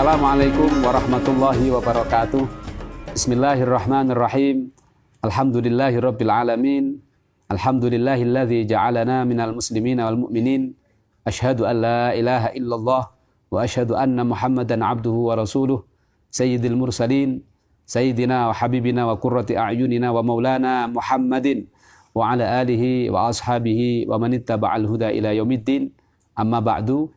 Assalamualaikum warahmatullahi wabarakatuh. Bismillahirrahmanirrahim. Alhamdulillahirabbil alamin. Alhamdulillahilladzi ja'alana minal muslimina wal mu'minin. Asyhadu an la ilaha illallah wa asyhadu anna Muhammadan abduhu wa rasuluh. Sayyidil mursalin, sayyidina wa habibina wa qurrati a'yunina wa maulana Muhammadin wa ala alihi wa ashabihi wa man ittaba'al huda ila yaumiddin. Amma ba'du.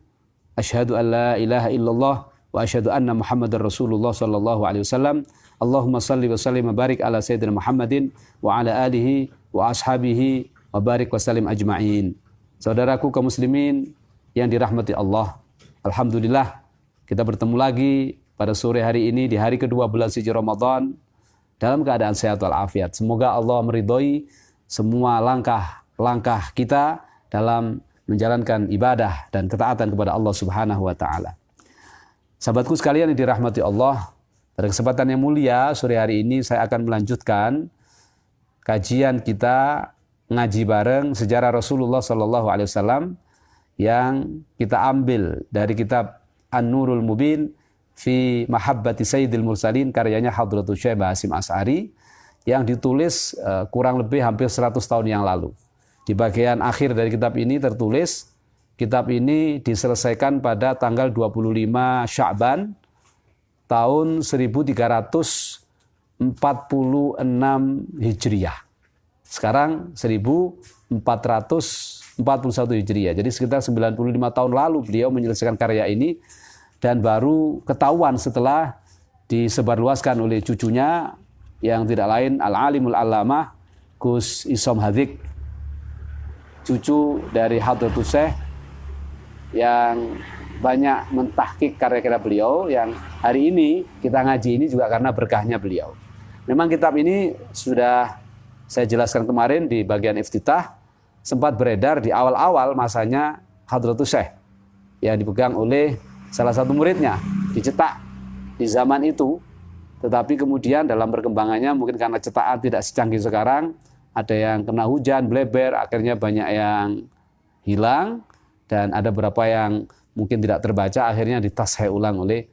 Asyhadu an la ilaha illallah wa asyhadu anna Muhammadar Rasulullah sallallahu alaihi wasallam. Allahumma salli wa sallim wa barik ala sayyidina Muhammadin wa ala alihi wa ashabihi wa barik wa sallim ajma'in. Saudaraku kaum muslimin yang dirahmati Allah, alhamdulillah kita bertemu lagi pada sore hari ini di hari ke-12 suci Ramadan dalam keadaan sehat walafiat. Semoga Allah meridhoi semua langkah-langkah kita dalam menjalankan ibadah dan ketaatan kepada Allah Subhanahu wa taala. Sahabatku sekalian yang dirahmati Allah, pada kesempatan yang mulia sore hari ini saya akan melanjutkan kajian kita ngaji bareng sejarah Rasulullah sallallahu alaihi wasallam yang kita ambil dari kitab An-Nurul Mubin fi Mahabbati Sayyidil Mursalin karyanya Hadratus Syekh Basim Asy'ari yang ditulis kurang lebih hampir 100 tahun yang lalu. Di bagian akhir dari kitab ini tertulis, kitab ini diselesaikan pada tanggal 25 Sya'ban tahun 1346 Hijriah. Sekarang 1441 Hijriah. Jadi sekitar 95 tahun lalu beliau menyelesaikan karya ini dan baru ketahuan setelah disebarluaskan oleh cucunya yang tidak lain Al-Alimul Allamah Gus Isom Hadik, cucu dari Hadratus Syekh yang banyak mentahqiq karya-karya beliau, yang hari ini kita ngaji ini juga karena berkahnya beliau. Memang kitab ini sudah saya jelaskan kemarin di bagian iftitah, sempat beredar di awal-awal masanya Hadratus Syekh yang dipegang oleh salah satu muridnya, dicetak di zaman itu, tetapi kemudian dalam perkembangannya mungkin karena cetakan tidak secanggih sekarang, ada yang kena hujan, bleber, akhirnya banyak yang hilang, dan ada beberapa yang mungkin tidak terbaca, akhirnya ditasheh ulang oleh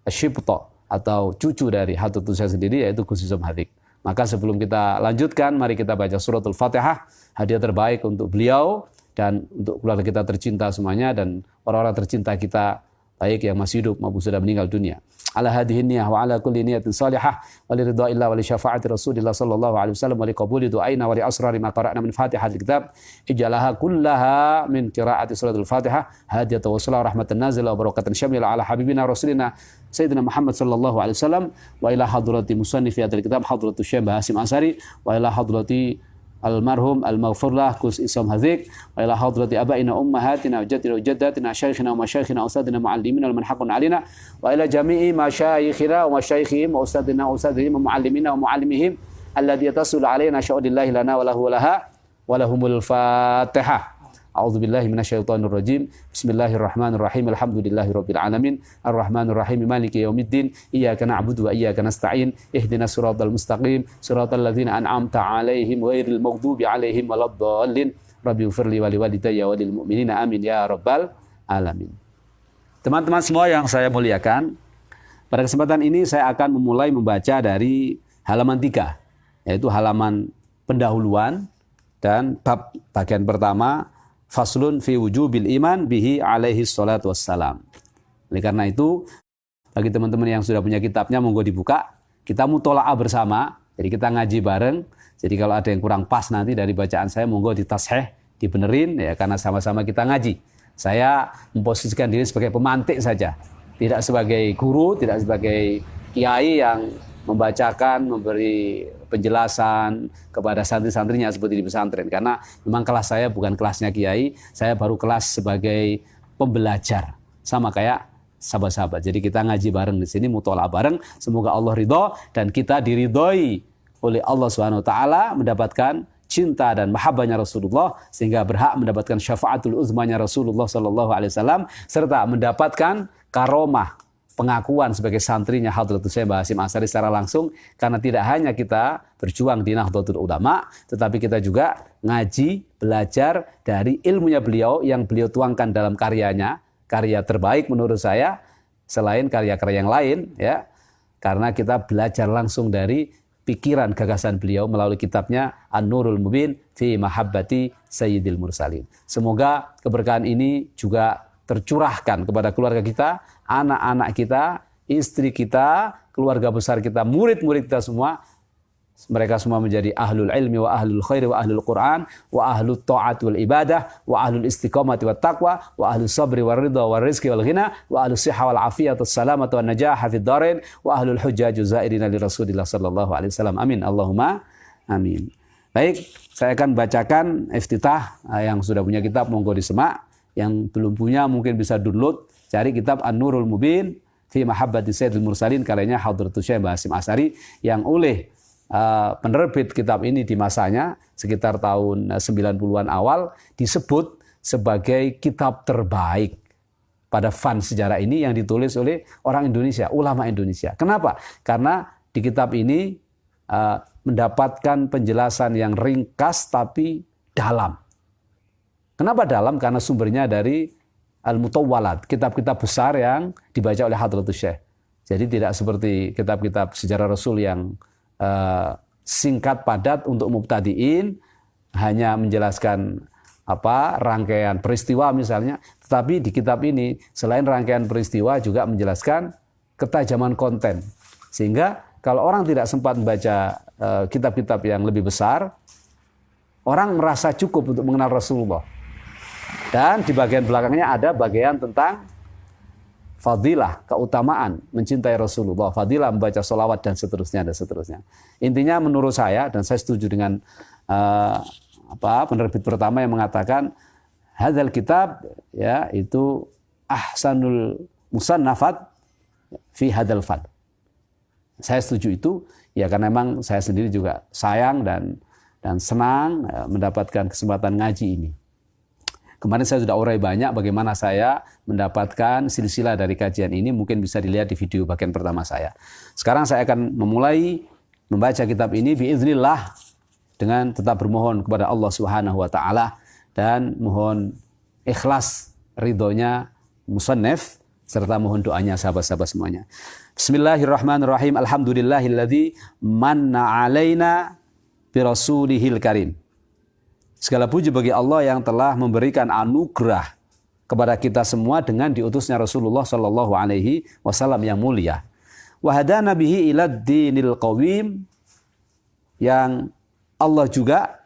Syibto atau cucu dari Hadratus Syekh sendiri, yaitu Gus Isom Hadik. Maka sebelum kita lanjutkan, mari kita baca suratul Fatihah, hadiah terbaik untuk beliau dan untuk keluarga kita tercinta semuanya dan orang-orang tercinta kita, baik yang masih hidup maupun sudah meninggal dunia. Ala hadhihi niyyah wa ala kulli niyatin salihah wa li ridhaillah wa li syafaati Rasulillah sallallahu alaihi wasallam wa li qabuli du'aina wa li asrari ma qara'na min Fatihatil Kitab ij'alaha kullaha min qira'ati suratul Fatihah hadiyatan wa salam rahmatan nazila wa barakatan syamila ala habibina rasulina sayyidina Muhammad sallallahu alaihi wasallam wa ila hadrati musannifi hadhil kitab Hadratus Syekh Basim Asy'ari wa ila hadrati almarhum al-maghfurlah Gus Isom Hadik wa ila hadrati abaina ummahatina wa jaddatina wa jaddatina syaikhina wa masyayikhina ustadina muallimina wa man haqqun alina wa ila jami'i masyayikhina wa masyayikhihim wa ustadina wa ustadihim wa muallimina wa muallimihim alladhi yatasulu alaina sya'udillahi lana wa lahu wa laha wa lahumul Fatihah. A'udzubillahi minasyaitonir rajim. Bismillahirrahmanirrahim. Alhamdulillahirabbil alamin. Arrahmanir rahim. Maliki yaumiddin. Iyyaka na'budu wa iyyaka nasta'in. Ihdinas siratal mustaqim. Siratal ladzina an'amta 'alaihim ghairil maghdubi 'alaihim waladdallin. Rabbighfirli wa liwalidayya wa lil mu'minina amin ya rabbal alamin. Teman-teman semua yang saya muliakan, pada kesempatan ini saya akan memulai membaca dari halaman 3, yaitu halaman pendahuluan dan bab bagian pertama, Faslun fi wujubil iman bihi alaihi salatu wassalam. Oleh karena itu, bagi teman-teman yang sudah punya kitabnya, monggo dibuka. Kita mutola'ah bersama, jadi kita ngaji bareng. Jadi kalau ada yang kurang pas nanti dari bacaan saya, monggo ditasheh, dibenerin, ya, karena sama-sama kita ngaji. Saya memposisikan diri sebagai pemantik saja, tidak sebagai guru, tidak sebagai kiai yang membacakan, memberi penjelasan kepada santri-santrinya seperti di pesantren. Karena memang kelas saya bukan kelasnya kiai, saya baru kelas sebagai pembelajar. Sama kayak sahabat-sahabat. Jadi kita ngaji bareng di sini, mutola'ah bareng. Semoga Allah ridho dan kita diridhoi oleh Allah Subhanahu wa taala, mendapatkan cinta dan mahabbahnya Rasulullah sehingga berhak mendapatkan syafaatul uzmanya Rasulullah sallallahu alaihi wasallam serta mendapatkan karomah pengakuan sebagai santrinya Hadratus Syekh Basim Asy'ari secara langsung, karena tidak hanya kita berjuang di Nahdlatul Ulama, tetapi kita juga ngaji, belajar dari ilmunya beliau yang beliau tuangkan dalam karyanya, karya terbaik menurut saya, selain karya-karya yang lain, ya, karena kita belajar langsung dari pikiran gagasan beliau melalui kitabnya An-Nurul Mubin fi Mahabbati Sayyidil Mursalin. Semoga keberkahan ini juga tercurahkan kepada keluarga kita, anak-anak kita, istri kita, keluarga besar kita, murid-murid kita semua. Mereka semua menjadi ahlul ilmi wa ahlul khairi wa ahlul Quran wa ahlul ta'at wal ibadah wa ahlul istiqamati wat taqwa wa ahlul sabri wal ridha wal rizqi wal ghina wa ahlus sihha wal afiyah was salamah wan najah fid dharain wa ahlul hujjaj zairina li Rasulillah sallallahu alaihi wasallam. Amin. Allahumma amin. Baik, saya akan bacakan iftitah. Yang sudah punya kitab monggo disimak, yang belum punya mungkin bisa download, cari kitab An-Nurul Mubin fi Mahabbati Sayyidil Mursalin karyanya Hadratus Syekh Basim Asy'ari yang oleh penerbit kitab ini di masanya sekitar tahun 90-an awal disebut sebagai kitab terbaik pada fan sejarah ini yang ditulis oleh orang Indonesia, ulama Indonesia. Kenapa? Karena di kitab ini mendapatkan penjelasan yang ringkas tapi dalam. Kenapa dalam? Karena sumbernya dari Al-Mutawwalat, kitab-kitab besar yang dibaca oleh Hadratus Syekh. Jadi tidak seperti kitab-kitab sejarah Rasul yang singkat padat untuk mubtadiin, hanya menjelaskan rangkaian peristiwa misalnya, tetapi di kitab ini selain rangkaian peristiwa juga menjelaskan ketajaman konten, sehingga kalau orang tidak sempat membaca kitab-kitab yang lebih besar, orang merasa cukup untuk mengenal Rasulullah. Dan di bagian belakangnya ada bagian tentang fadilah, keutamaan mencintai Rasulullah, fadilah membaca sholawat dan seterusnya dan seterusnya. Intinya menurut saya, dan saya setuju dengan penerbit pertama yang mengatakan hadzal kitab, ya, itu ahsanul musannafat fi hadzal fan. Saya setuju itu, ya, karena memang saya sendiri juga sayang dan senang mendapatkan kesempatan ngaji ini. Kemarin saya sudah urai banyak bagaimana saya mendapatkan silsilah dari kajian ini, mungkin bisa dilihat di video bagian pertama saya. Sekarang saya akan memulai membaca kitab ini biiznillah dengan tetap bermohon kepada Allah Subhanahu wa taala dan mohon ikhlas ridhonya musannif serta mohon doanya sahabat-sahabat semuanya. Bismillahirrahmanirrahim. Alhamdulillahilladzi manna alaina bi rasulihil karim. Segala puji bagi Allah yang telah memberikan anugerah kepada kita semua dengan diutusnya Rasulullah sallallahu alaihi wasallam yang mulia. Wa hadana bihi ilad dinil qawim, yang Allah juga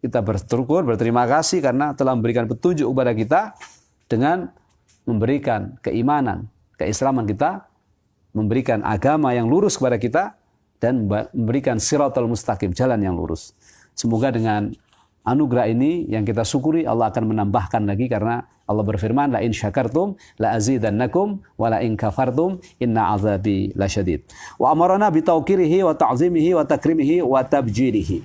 kita bersyukur, berterima kasih karena telah memberikan petunjuk kepada kita dengan memberikan keimanan, keislaman kita, memberikan agama yang lurus kepada kita dan memberikan siratal mustaqim, jalan yang lurus. Semoga dengan anugerah ini yang kita syukuri, Allah akan menambahkan lagi karena Allah berfirman, la in syakartum la azidannakum wa la in kafartum inna azabi lasyadid. Wa amarna bi tauqirihi wa ta'zimihi wa takrimihi wa tabjilihi.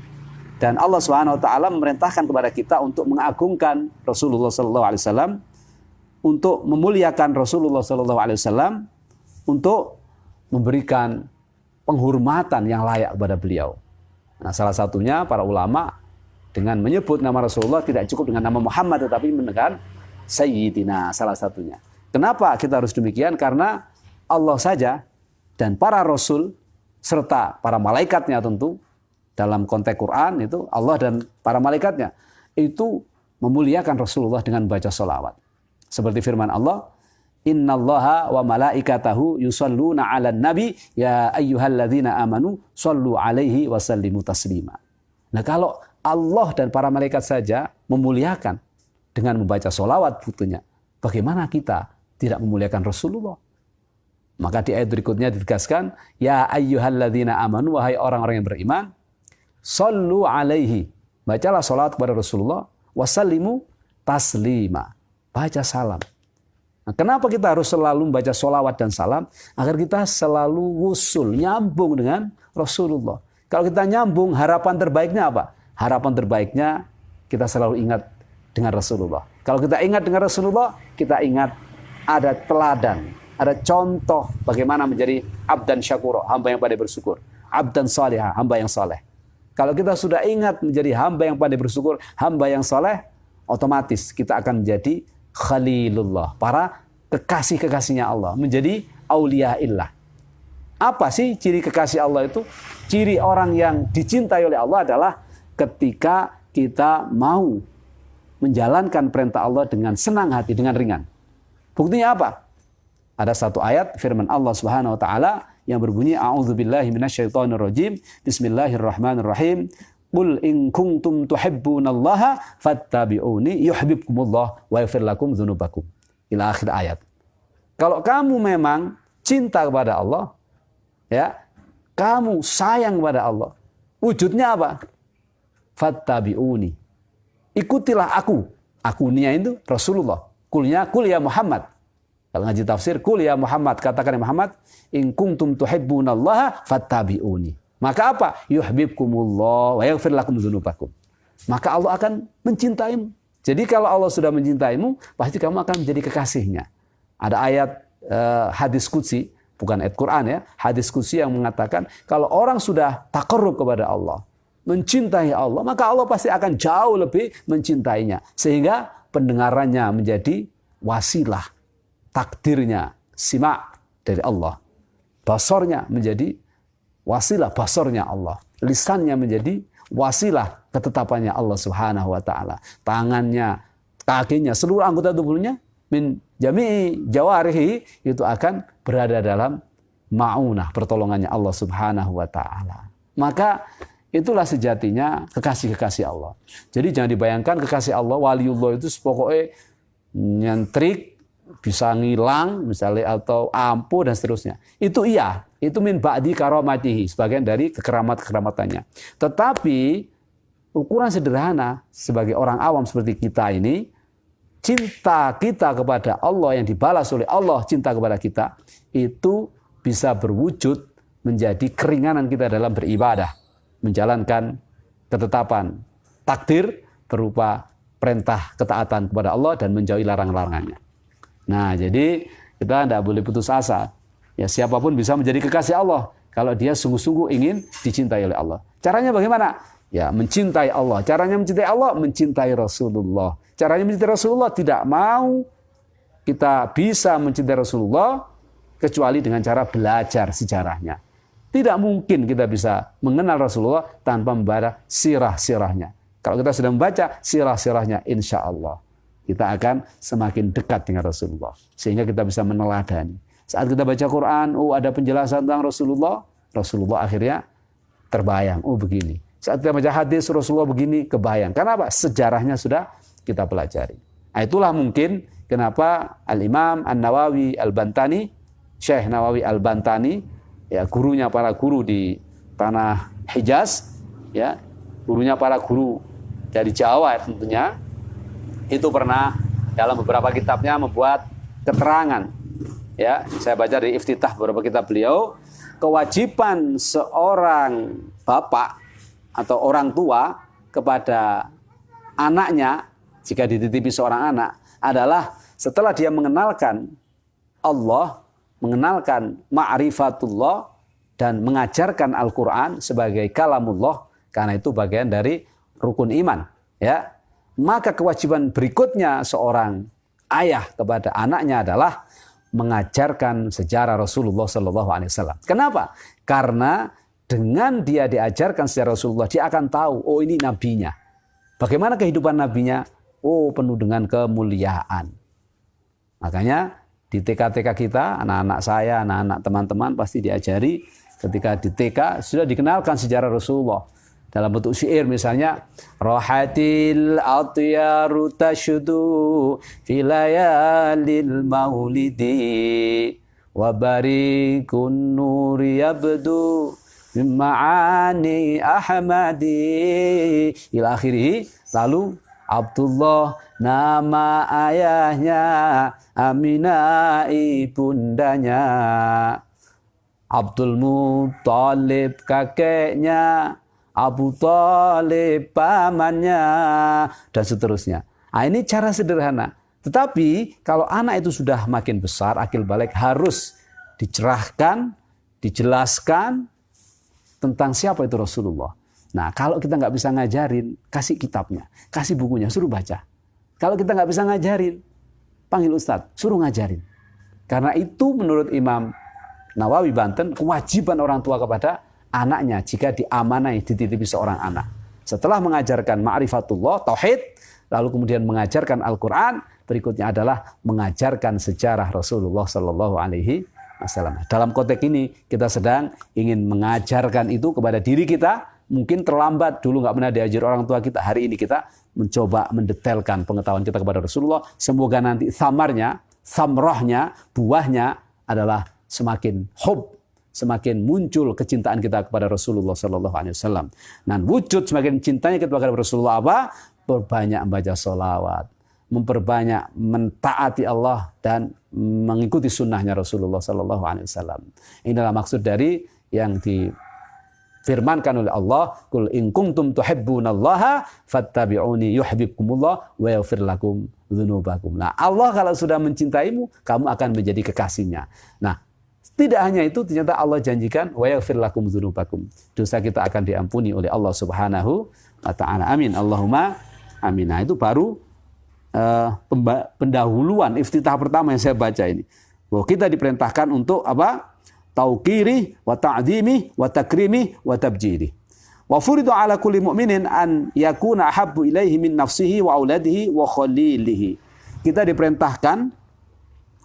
Dan Allah Subhanahu wa taala memerintahkan kepada kita untuk mengagungkan Rasulullah sallallahu alaihi wasallam, untuk memuliakan Rasulullah sallallahu alaihi wasallam, untuk memberikan penghormatan yang layak kepada beliau. Nah, salah satunya para ulama dengan menyebut nama Rasulullah tidak cukup dengan nama Muhammad, tetapi dengan Sayyidina, salah satunya. Kenapa kita harus demikian? Karena Allah saja dan para Rasul serta para malaikatnya, tentu dalam konteks Quran itu Allah dan para malaikatnya itu memuliakan Rasulullah dengan baca sholawat. Seperti firman Allah, innallaha wa malaikatahu yusalluna 'alan nabi ya ayyuhalladzina amanu shallu 'alaihi wa sallimu taslima. Nah, kalau Allah dan para malaikat saja memuliakan dengan membaca sholawat butuhnya, bagaimana kita tidak memuliakan Rasulullah? Maka di ayat berikutnya ditegaskan, ya ayyuhalladzina amanu, wahai orang-orang yang beriman, shallu 'alaihi, bacalah sholawat kepada Rasulullah, wasallimu taslima, baca salam. Nah, kenapa kita harus selalu membaca sholawat dan salam? Agar kita selalu wusul, nyambung dengan Rasulullah. Kalau kita nyambung, harapan terbaiknya apa? Harapan terbaiknya kita selalu ingat dengan Rasulullah. Kalau kita ingat dengan Rasulullah, kita ingat ada teladan, ada contoh bagaimana menjadi abdan syakuro, hamba yang pandai bersyukur. Abdan salihah, hamba yang saleh. Kalau kita sudah ingat menjadi hamba yang pandai bersyukur, hamba yang saleh, otomatis kita akan menjadi Khalilullah, para kekasih-kekasihnya Allah, menjadi awliyaillah. Apa sih ciri kekasih Allah itu? Ciri orang yang dicintai oleh Allah adalah ketika kita mau menjalankan perintah Allah dengan senang hati, dengan ringan. Buktinya apa? Ada satu ayat firman Allah Subhanahu wa taala yang berbunyi a'udzubillahi minasyaitonirrajim. Bismillahirrahmanirrahim. Qul in kuntum tuhibbunallaha fattabi'uni yuhibbukumullah wa yaghfir lakum dzunubakum. Ila akhir ayat. Kalau kamu memang cinta kepada Allah, ya, kamu sayang kepada Allah, wujudnya apa? Fattabi'uni. Ikutilah aku. Akunya itu Rasulullah. Kulnya kul ya Muhammad. Kalau ngaji tafsir, kul ya Muhammad, katakan ya Muhammad, in kuntum tuhibbunallaha fattabi'uni. Maka apa? Yuhibbukumullah wa yaghfir lakum dzunubakum. Maka Allah akan mencintaimu. Jadi kalau Allah sudah mencintaimu, pasti kamu akan menjadi kekasihnya. Ada ayat hadis qudsi, bukan ayat Quran ya, hadis qudsi yang mengatakan kalau orang sudah taqarrub kepada Allah, mencintai Allah, maka Allah pasti akan jauh lebih mencintainya. Sehingga pendengarannya menjadi wasilah, takdirnya simak dari Allah. Basornya menjadi wasilah basornya Allah. Lisannya menjadi wasilah ketetapannya Allah Subhanahu wa taala. Tangannya, kakinya, seluruh anggota tubuhnya min jami'i jawarihi itu akan berada dalam ma'unah, pertolongannya Allah Subhanahu wa taala. Maka itulah sejatinya kekasih-kekasih Allah. Jadi jangan dibayangkan kekasih Allah, waliullah itu pokoknya nyentrik, bisa ngilang misalnya, atau ampuh dan seterusnya. Itu iya, itu min ba'di karamatihi, sebagian dari kekeramat-kekeramatannya. Tetapi ukuran sederhana sebagai orang awam seperti kita ini, cinta kita kepada Allah yang dibalas oleh Allah cinta kepada kita, itu bisa berwujud menjadi keringanan kita dalam beribadah, menjalankan ketetapan takdir berupa perintah ketaatan kepada Allah dan menjauhi larang-larangannya. Nah, jadi kita tidak boleh putus asa. Ya, siapapun bisa menjadi kekasih Allah kalau dia sungguh-sungguh ingin dicintai oleh Allah. Caranya bagaimana? Ya, mencintai Allah. Caranya mencintai Allah, mencintai Rasulullah. Caranya mencintai Rasulullah, tidak mau kita bisa mencintai Rasulullah kecuali dengan cara belajar sejarahnya. Tidak mungkin kita bisa mengenal Rasulullah tanpa membaca sirah-sirahnya. Kalau kita sudah membaca sirah-sirahnya, insya Allah kita akan semakin dekat dengan Rasulullah. Sehingga kita bisa meneladani. Saat kita baca Quran, ada penjelasan tentang Rasulullah, Rasulullah akhirnya terbayang, begini. Saat kita baca hadis, Rasulullah begini, kebayang. Karena apa? Sejarahnya sudah kita pelajari. Nah, itulah mungkin kenapa Al-Imam An-Nawawi Al-Bantani, Syekh Nawawi Al-Bantani, ya, gurunya para guru di tanah Hijaz, ya, gurunya para guru dari Jawa tentunya, itu pernah dalam beberapa kitabnya membuat keterangan. Ya, saya baca dari Iftitah beberapa kitab beliau, kewajiban seorang bapak atau orang tua kepada anaknya jika dititipi seorang anak adalah setelah dia mengenalkan Allah, mengenalkan ma'rifatullah dan mengajarkan Al-Qur'an sebagai kalamullah, karena itu bagian dari rukun iman, ya. Maka kewajiban berikutnya seorang ayah kepada anaknya adalah mengajarkan sejarah Rasulullah SAW. Kenapa? Karena dengan dia diajarkan sejarah Rasulullah, dia akan tahu, ini nabinya. Bagaimana kehidupan nabinya? Penuh dengan kemuliaan. Makanya di TK-TK kita, anak-anak saya, anak-anak teman-teman pasti diajari ketika di TK sudah dikenalkan sejarah Rasulullah. Dalam bentuk syair misalnya, Rahatil atyaru tashudu filayalil maulidi wa barikun nuri yabdu mima'ani ahmadi ila akhirih. Lalu Abdullah nama ayahnya, Aminah ibundanya, Abdul Muthalib kakeknya, Abu Thalib pamannya, dan seterusnya. Nah, ini cara sederhana. Tetapi kalau anak itu sudah makin besar, akil balik, harus dicerahkan, dijelaskan tentang siapa itu Rasulullah. Nah, kalau kita nggak bisa ngajarin, kasih kitabnya, kasih bukunya, suruh baca. Kalau kita nggak bisa ngajarin, panggil ustadz, suruh ngajarin. Karena itu menurut Imam Nawawi Banten, kewajiban orang tua kepada anaknya jika diamanai, dititipi seorang anak. Setelah mengajarkan ma'rifatullah, tauhid, lalu kemudian mengajarkan Al-Quran, berikutnya adalah mengajarkan sejarah Rasulullah Sallallahu Alaihi Wasallam. Dalam konteks ini kita sedang ingin mengajarkan itu kepada diri kita. Mungkin terlambat, dulu nggak pernah diajar orang tua kita. Hari ini kita mencoba mendetailkan pengetahuan kita kepada Rasulullah. Semoga nanti samarnya, samrohnya, buahnya adalah semakin hub, semakin muncul kecintaan kita kepada Rasulullah Sallallahu Alaihi Wasallam. Dan wujud semakin cintanya kita kepada Rasulullah apa? Berbanyak membaca sholawat, memperbanyak mentaati Allah dan mengikuti sunnahnya Rasulullah Sallallahu Alaihi Wasallam. Inilah maksud dari yang difirmankan oleh Allah, "Qul in kuntum tuhibbunallaha fattabi'uni yuhibbukumullah wa yaghfir lakum dzunubakum." Nah, Allah kalau sudah mencintaimu, kamu akan menjadi kekasihnya. Nah, tidak hanya itu, ternyata Allah janjikan wa yaghfir lakum dzunubakum. Dosa kita akan diampuni oleh Allah Subhanahu wa taala. Amin. Allahumma amin. Nah, itu baru pendahuluan iftitah pertama yang saya baca ini. Bahwa kita diperintahkan untuk apa? Tauqiri wa ta'zimi wa takrimi wa tabjiri. Wa furidu ala kulli mu'minin an yakuna ahabbu ilaihi min nafsihi wa auladihi wa khalilihi. Kita diperintahkan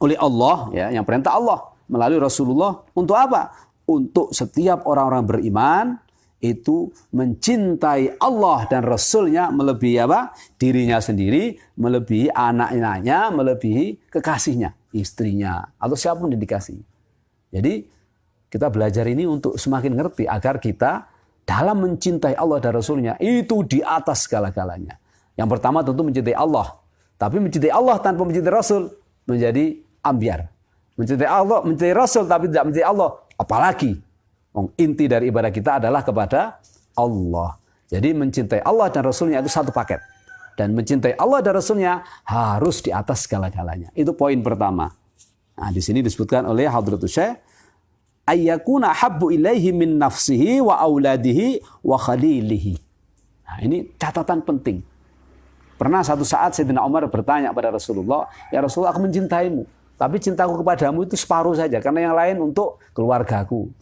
oleh Allah, ya, yang perintah Allah melalui Rasulullah untuk apa? Untuk setiap orang-orang beriman itu mencintai Allah dan Rasulnya melebihi apa? Dirinya sendiri, melebihi anak-anaknya, melebihi kekasihnya, istrinya, atau siapapun yang dikasihi. Jadi kita belajar ini untuk semakin ngerti agar kita dalam mencintai Allah dan Rasulnya itu di atas segala-galanya. Yang pertama tentu mencintai Allah. Tapi mencintai Allah tanpa mencintai Rasul menjadi ambiar. Mencintai Allah, mencintai Rasul tapi tidak mencintai Allah, apalagi? Inti dari ibadah kita adalah kepada Allah. Jadi mencintai Allah dan Rasulnya itu satu paket. Dan mencintai Allah dan Rasulnya harus di atas segala-galanya. Itu poin pertama. Nah, di sini disebutkan oleh Hadratus Syekh, ayyakuna habbu ilaihi min nafsihi wa auladihi wa khalilihi. Nah, ini catatan penting. Pernah satu saat Sayyidina Umar bertanya pada Rasulullah, "Ya Rasulullah, aku mencintaimu, tapi cintaku kepadamu itu separuh saja, karena yang lain untuk keluargaku."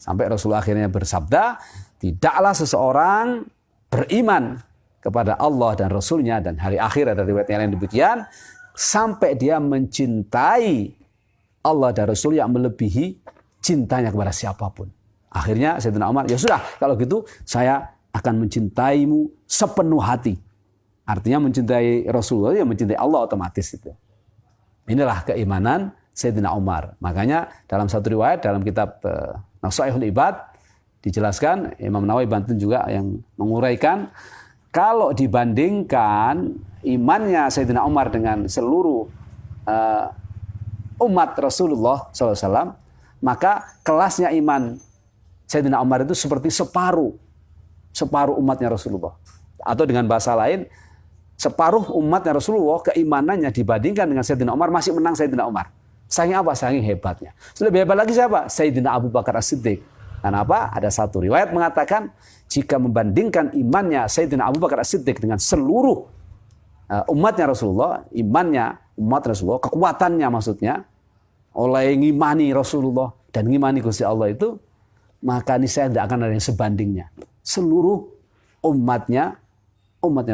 Sampai Rasulullah akhirnya bersabda, "Tidaklah seseorang beriman kepada Allah dan Rasulnya dan hari akhir," ada riwayat yang lain demikian, sampai dia mencintai Allah dan Rasul yang melebihi cintanya kepada siapapun. Akhirnya Sayyidina Umar, "Ya sudah, kalau gitu saya akan mencintaimu sepenuh hati." Artinya mencintai Rasulullah, ya mencintai Allah otomatis itu. Inilah keimanan Sayyidina Umar. Makanya dalam satu riwayat dalam kitab Nasaihul Ibad dijelaskan, Imam Nawawi Banten juga yang menguraikan, kalau dibandingkan imannya Sayyidina Umar dengan seluruh umat Rasulullah SAW, maka kelasnya iman Sayyidina Umar itu seperti separuh umatnya Rasulullah. Atau dengan bahasa lain, separuh umatnya Rasulullah keimanannya dibandingkan dengan Sayyidina Umar masih menang Sayyidina Umar. Saking apa? Saking hebatnya. Lebih hebat lagi siapa? Sayyidina Abu Bakar As-Siddiq. Kenapa? Ada satu riwayat mengatakan jika membandingkan imannya Sayyidina Abu Bakar As-Siddiq dengan seluruh umatnya Rasulullah, imannya umat Rasulullah, kekuatannya maksudnya, oleh ngimani Rasulullah dan ngimani Gusti Allah itu, maka ini saya tidak akan ada yang sebandingnya. Seluruh umatnya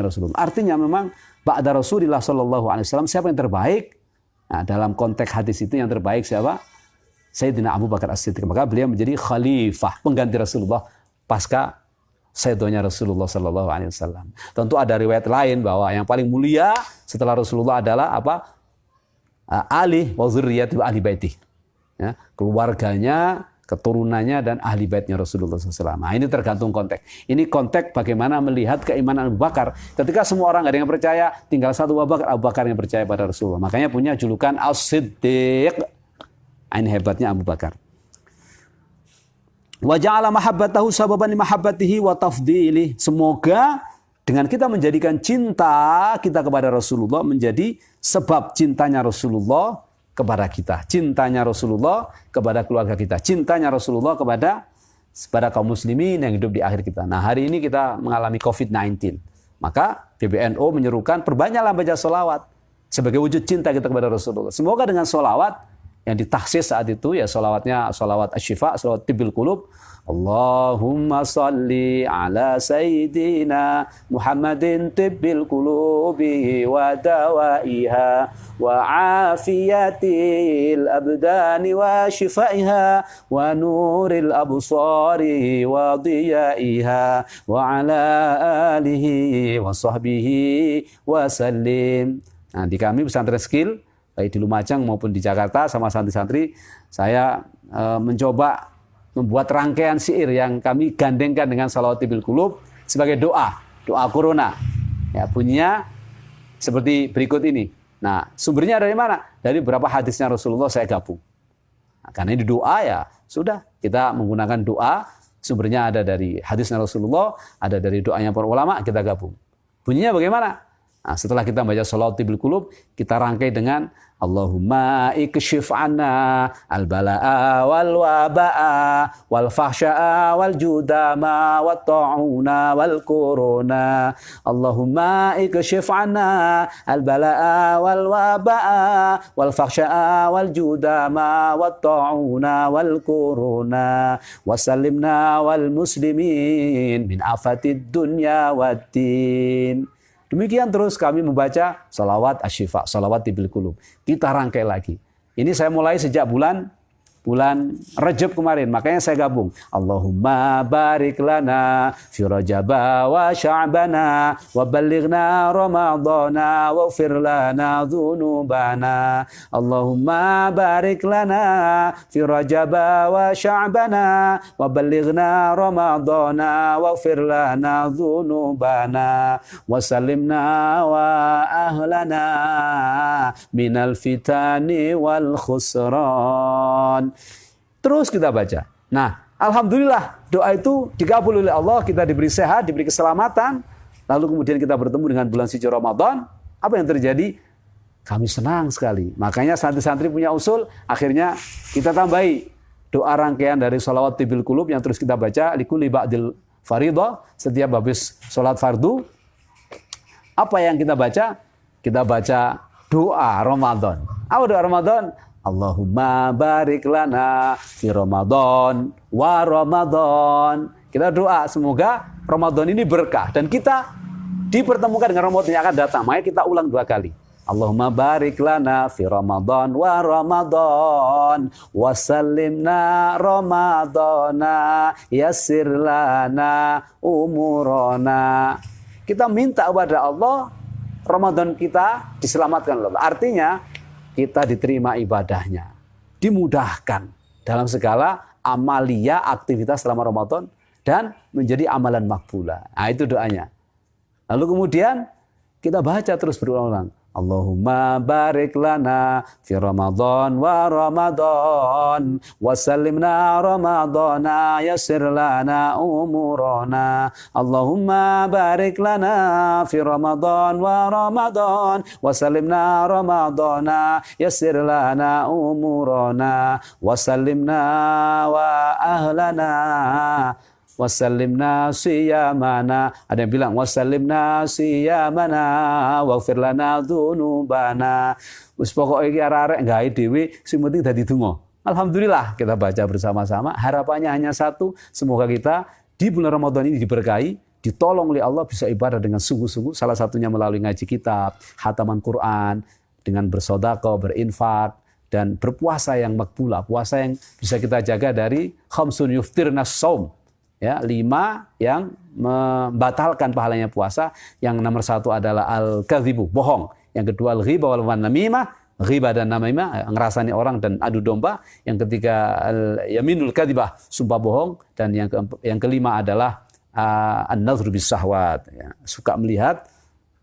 Rasulullah. Artinya memang ba'da Rasulullah sallallahu alaihi wasallam siapa yang terbaik? Nah, dalam konteks hadis itu yang terbaik siapa? Sayyidina Abu Bakar As-Siddiq. Maka beliau menjadi khalifah, pengganti Rasulullah pasca Sayyidina Rasulullah sallallahu alaihi wasallam. Tentu ada riwayat lain bahwa yang paling mulia setelah Rasulullah adalah apa? Ali wa zurriyati wa ahli baiti. Ya, keluarganya, keturunannya dan ahli baitnya Rasulullah SAW. Nah, ini tergantung konteks. Ini konteks bagaimana melihat keimanan Abu Bakar. Ketika semua orang nggak ada yang percaya, tinggal satu Abu Bakar yang percaya pada Rasulullah. Makanya punya julukan As-Siddiq. Ini hebatnya Abu Bakar. Wa ja'ala mahabbatahu sababan li mahabbatihi wa tafdhili. Semoga dengan kita menjadikan cinta kita kepada Rasulullah menjadi sebab cintanya Rasulullah kepada kita, cintanya Rasulullah kepada keluarga kita, cintanya Rasulullah kepada kaum muslimin yang hidup di akhir kita. Nah, hari ini kita mengalami COVID-19. Maka PBNU menyerukan perbanyaklah baca sholawat sebagai wujud cinta kita kepada Rasulullah. Semoga dengan sholawat yang ditahsis saat itu ya salawatnya salawat asy-syifa, salawat tibbil qulub. Allahumma salli ala sayyidina Muhammadin tibbil qulubi wa dawaiha wa afiyatil abdani wa shifaiha wa nuril absari wa diyaiha wa ala alihi wa sahbihi wa sallim. Nah, di kami pesantren Skill baik di Lumajang maupun di Jakarta sama santri-santri, saya mencoba membuat rangkaian syair yang kami gandengkan dengan salawat tibbil qulub sebagai doa corona. Ya, bunyinya seperti berikut ini. Nah, sumbernya dari mana? Dari beberapa hadisnya Rasulullah saya gabung. Nah, karena ini doa ya, sudah kita menggunakan doa, sumbernya ada dari hadisnya Rasulullah, ada dari doanya para ulama, kita gabung. Bunyinya bagaimana? Nah, setelah kita baca salawat tibbil qulub, kita rangkai dengan Allahumma ikshif anna al-bala'a wal waba'a wal fahsya'a wal judama wat ta'una wal korona. Allahumma ikshif anna al-bala'a wal waba'a wal fahsya'a wal judama wat ta'una wal korona. Wasallimna wal muslimin min afatid dunya wad din. Demikian terus kami membaca salawat asy-syifa, salawat tibbil qulub. Kita rangkai lagi. Ini saya mulai sejak bulan Rajab kemarin, makanya saya gabung. Allahumma barik lana fi Rajaba wa Sya'bana wa ballighna Ramadana waghfir lana dzunubana. Allahumma barik lana fi Rajaba wa Sya'bana wa ballighna Ramadana waghfir lana dzunubana wa sallimna wa ahlana minal fitani wal khusran. Terus kita baca. Nah, alhamdulillah doa itu dikabul oleh Allah, kita diberi sehat, diberi keselamatan. Lalu kemudian kita bertemu dengan bulan suci Ramadan. Apa yang terjadi? Kami senang sekali. Makanya santri-santri punya usul, akhirnya kita tambahi doa rangkaian dari salawat tibbil qulub yang terus kita baca likulli ba'dil faridah, setiap habis salat fardu. Apa yang kita baca? Kita baca doa Ramadan. Apa doa Ramadan? Allahumma barik lana fi Ramadan wa Ramadan. Kita doa semoga Ramadan ini berkah dan kita dipertemukan dengan Ramadan yang akan datang. Maka kita ulang 2 kali. Allahumma barik lana fi Ramadan wa Ramadan wa sallimna Ramadana yassir lana umurana. Kita minta kepada Allah Ramadan kita diselamatkan oleh Allah. Artinya kita diterima ibadahnya, dimudahkan dalam segala amalia aktivitas selama Ramadan dan menjadi amalan makbulah. Nah, itu doanya. Lalu kemudian kita baca terus berulang-ulang. Allahumma barik lana fi Ramadan wa Ramadan wa sallimna Ramadana yassir lana umurana. Allahumma barik lana fi Ramadan wa Ramadan wa sallimna Ramadana yassir lana umurana wa sallimna wa ahlana wasallimna siyamana. Ada yang bilang wasallimna siyamana waghfir lana dzunubana. Wis pokoke iki arek-arek gawe dhewe sing penting dadi donga. Alhamdulillah kita baca bersama-sama. Harapannya hanya satu, semoga kita di bulan Ramadan ini diberkahi, ditolong oleh Allah bisa ibadah dengan sungguh-sungguh. Salah satunya melalui ngaji kitab, khataman Quran, dengan bersedekah, berinfak dan berpuasa yang makbulah, puasa yang bisa kita jaga dari khamsun yuftirnas shaum. Ya, 5 yang membatalkan pahalanya puasa. Yang nomor 1 adalah al-kadzibu, bohong. Yang kedua al-ghibah wal namimah, ghibah dan namimah, ngerasani orang dan adu domba. Yang ketiga al-yaminul kadzibah, sumpah bohong. Dan yang kelima adalah an-nadhru bis syahwat, ya, suka melihat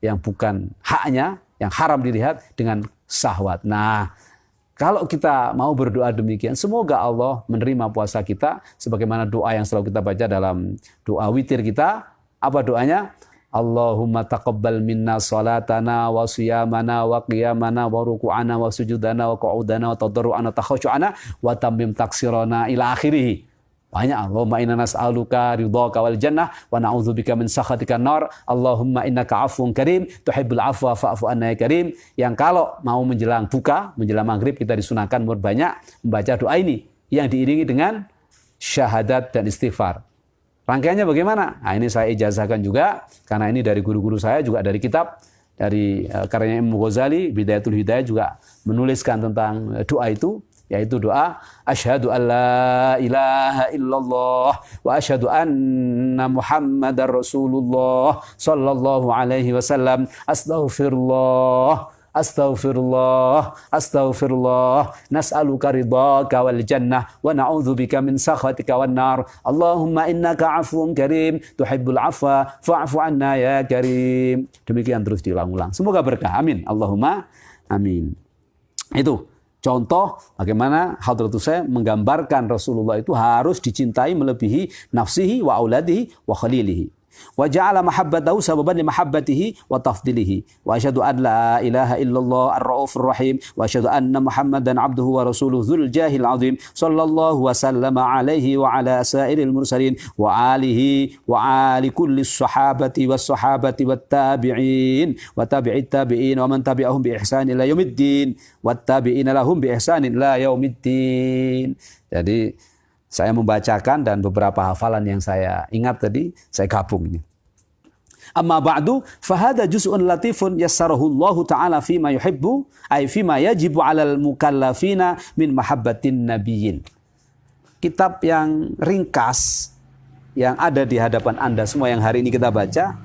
yang bukan haknya, yang haram dilihat dengan syahwat. Nah, kalau kita mau berdoa demikian, semoga Allah menerima puasa kita sebagaimana doa yang selalu kita baca dalam doa witir kita. Apa doanya? Allahumma taqabbal minna salatana wa siyamana wa qiyamana wa ruku'ana wa sujudana wa qu'udana wa tadarru'ana wa takhashu'ana wa tammim taksirana ila akhirih. Banyak. Allahumma inna nas'aluka ridhaka wal jannah wa na'udzubika min sakhatika nar. Allahumma innaka 'afuwun karim tuhibbul 'afwa fa'fu anna ya karim. Yang kalau mau menjelang buka, menjelang maghrib kita disunahkan berbanyak membaca doa ini yang diiringi dengan syahadat dan istighfar. Rangkaiannya bagaimana? Nah, ini saya ijazahkan juga karena ini dari guru-guru saya juga dari kitab dari karyanya Imam Ghazali Bidayatul Hidayah juga menuliskan tentang doa itu, yaitu doa asyhadu an la ilaha illallah wa asyhadu anna muhammadar rasulullah sallallahu alaihi wasallam astaghfirullah astaghfirullah astaghfirullah nas'aluka ridhaka wal jannah wa na'udzubika min sakhatika wan nar. Allahumma innaka 'afuwun karim tuhibbul 'afwa fa'fu 'anna ya karim. Demikian terus diulang-ulang. Semoga berkah. Amin. Allahumma amin. Itu contoh bagaimana Hadratus Syekh menggambarkan Rasulullah itu harus dicintai melebihi nafsihi wa auladihi wa khalilihi. Wa ja'ala mahabbatahu sababan li mahabbatihi wa tafdilihi. Wa asyhadu an la ilaha illallah ar-raufur rahim wa asyhadu anna Muhammadan abduhu wa rasuluhu dzul jahil azim sallallahu wa sallama alaihi wa ala sairil mursalin wa alihi wa ali kulli sahabati was sahabati wat tabi'in wa tabi'it tabi'in wa man tabi'ahum bi ihsan ila yaumiddin wat tabi'ina lahum bi ihsan ila yaumiddin. Jadi saya membacakan dan beberapa hafalan yang saya ingat tadi saya gabung ini. Amma ba'du fahada juz'un latifun yassarahu Allah taala fima yuhibbu ay fima yajibu 'alal mukallafina min mahabbatin nabiyyin. Kitab yang ringkas yang ada di hadapan Anda semua yang hari ini kita baca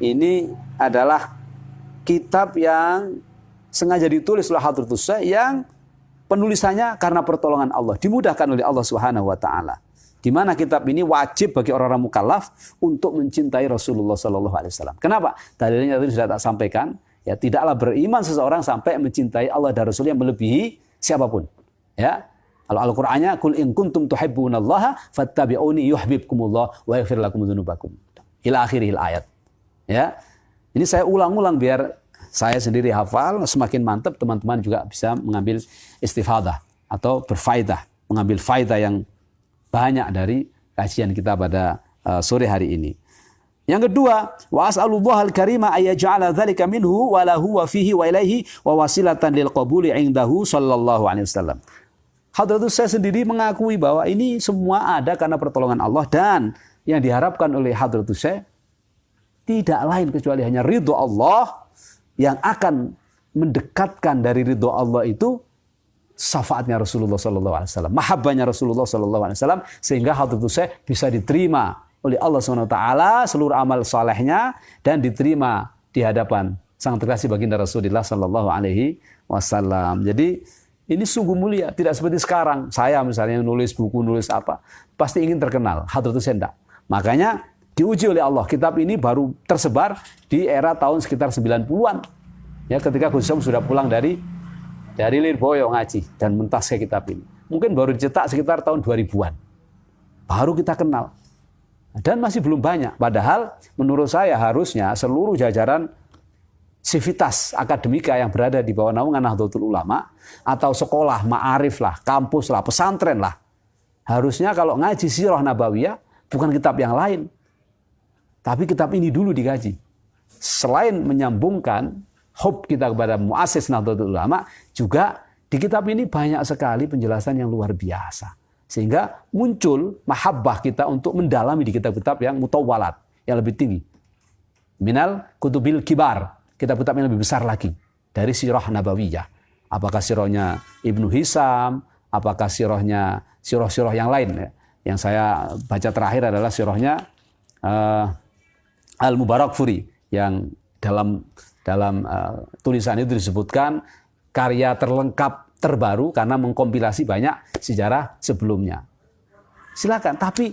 ini adalah kitab yang sengaja ditulis oleh Hadratus Syekh yang penulisannya karena pertolongan Allah, dimudahkan oleh Allah Subhanahu wa taala. Di mana kitab ini wajib bagi orang-orang mukallaf untuk mencintai Rasulullah sallallahu alaihi wasallam. Kenapa? Dalilnya tadi sudah tak sampaikan, ya tidaklah beriman seseorang sampai mencintai Allah dan Rasul yang melebihi siapapun. Ya. Kalau Al-Qur'annya qul in kuntum tuhibbunallaha fattabi'uni yuhibbukumullah wa yaghfir lakum dzunubakum. Ila akhiril ayat. Ya. Ini saya ulang-ulang biar saya sendiri hafal, semakin mantap teman-teman juga bisa mengambil istifadah atau berfaedah, mengambil faedah yang banyak dari kajian kita pada sore hari ini. Yang kedua, wa as'alullahal karima ayyaj'ala dzalika minhu wa lahu wa fihi wa ilaihi wa wasilatan lil qabuli 'indahu sallallahu alaihi wasallam. Hadratus Syekh sendiri mengakui bahwa ini semua ada karena pertolongan Allah dan yang diharapkan oleh Hadratus Syekh tidak lain kecuali hanya ridho Allah yang akan mendekatkan dari ridho Allah itu syafaatnya Rasulullah SAW, mahabbahnya Rasulullah SAW, sehingga Hadratus Syekh bisa diterima oleh Allah SWT seluruh amal salehnya dan diterima di hadapan sang terkasih baginda Rasulullah SAW. Jadi ini sungguh mulia, tidak seperti sekarang. Saya misalnya nulis buku, nulis apa, pasti ingin terkenal. Hadratus Syekh tidak. Makanya diuji oleh Allah. Kitab ini baru tersebar di era tahun sekitar 90-an. Ya, ketika Gus Som sudah pulang dari Lirboyo ngaji dan mentasnya kitab ini. Mungkin baru dicetak sekitar tahun 2000-an. Baru kita kenal. Dan masih belum banyak. Padahal menurut saya harusnya seluruh jajaran sivitas akademika yang berada di bawah naungan Nahdlatul Ulama atau sekolah, ma'arif lah, kampus lah, pesantren lah. Harusnya kalau ngaji Sirah Nabawiyah bukan kitab yang lain. Tapi kitab ini dulu dikaji. Selain menyambungkan hub kita kepada muassis Nahdlatul Ulama, juga di kitab ini banyak sekali penjelasan yang luar biasa. Sehingga muncul mahabbah kita untuk mendalami di kitab-kitab yang mutawwalat, yang lebih tinggi. Minal kutubil kibar, kitab-kitab yang lebih besar lagi dari Sirah Nabawiyah. Apakah sirahnya Ibnu Hisam, apakah sirahnya sirah-sirah yang lain. Yang saya baca terakhir adalah sirahnya Al-Mubarakfuri yang dalam tulisan itu disebutkan karya terlengkap terbaru karena mengkompilasi banyak sejarah sebelumnya. Silakan, tapi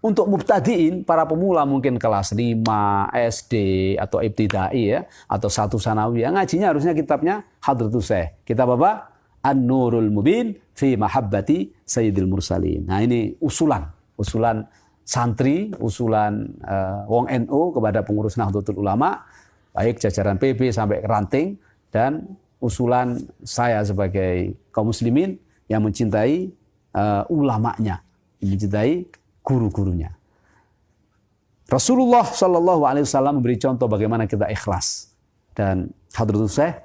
untuk mubtadiin, para pemula mungkin kelas 5 SD atau ibtidai ya, atau 1 sanawiyah, ngajinya harusnya kitabnya Hadratus Syekh. Kitab apa? An-Nurul Mubin fi Mahabbati Sayyidil Mursalin. Nah, ini usulan santri, usulan wong NU kepada pengurus Nahdlatul Ulama, baik jajaran PB sampai ranting, dan usulan saya sebagai kaum muslimin yang mencintai ulamanya, mencintai guru-gurunya. Rasulullah Shallallahu Alaihi Wasallam memberi contoh bagaimana kita ikhlas, dan Hadratus Syekh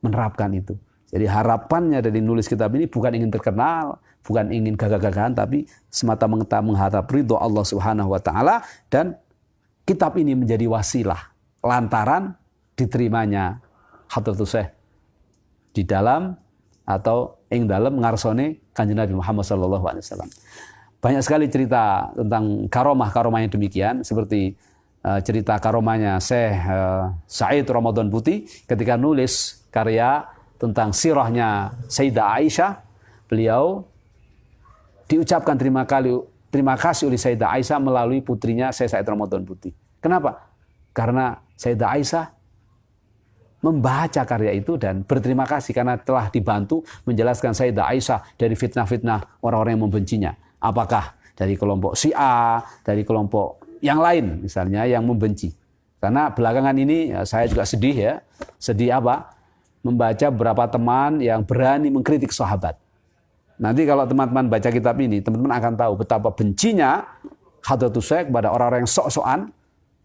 menerapkan itu. Jadi harapannya dari nulis kitab ini bukan ingin terkenal, bukan ingin gagah-gagahan, tapi semata-mata mengharap ridho Allah Subhanahu Wa Taala, dan kitab ini menjadi wasilah lantaran diterimanya Hadratus Syekh di dalam atau ing dalam ngarsone Kanjeng Nabi Muhammad Shallallahu Alaihi Wasallam. Banyak sekali cerita tentang karomah yang demikian, seperti cerita karomahnya Syekh Said Ramadan Buti ketika nulis karya tentang sirahnya Sayyidah Aisyah. Beliau diucapkan terima kasih oleh Sayyidah Aisyah melalui putrinya Syekh Said Ramadan Buti. Kenapa? Karena Sayyidah Aisyah membaca karya itu dan berterima kasih karena telah dibantu menjelaskan Sayyidah Aisyah dari fitnah-fitnah orang-orang yang membencinya. Apakah dari kelompok Syiah, dari kelompok yang lain misalnya yang membenci. Karena belakangan ini saya juga sedih ya. Sedih apa? Membaca beberapa teman yang berani mengkritik sahabat. Nanti kalau teman-teman baca kitab ini, teman-teman akan tahu betapa bencinya Hadratus Syekh kepada orang-orang yang sok-sokan,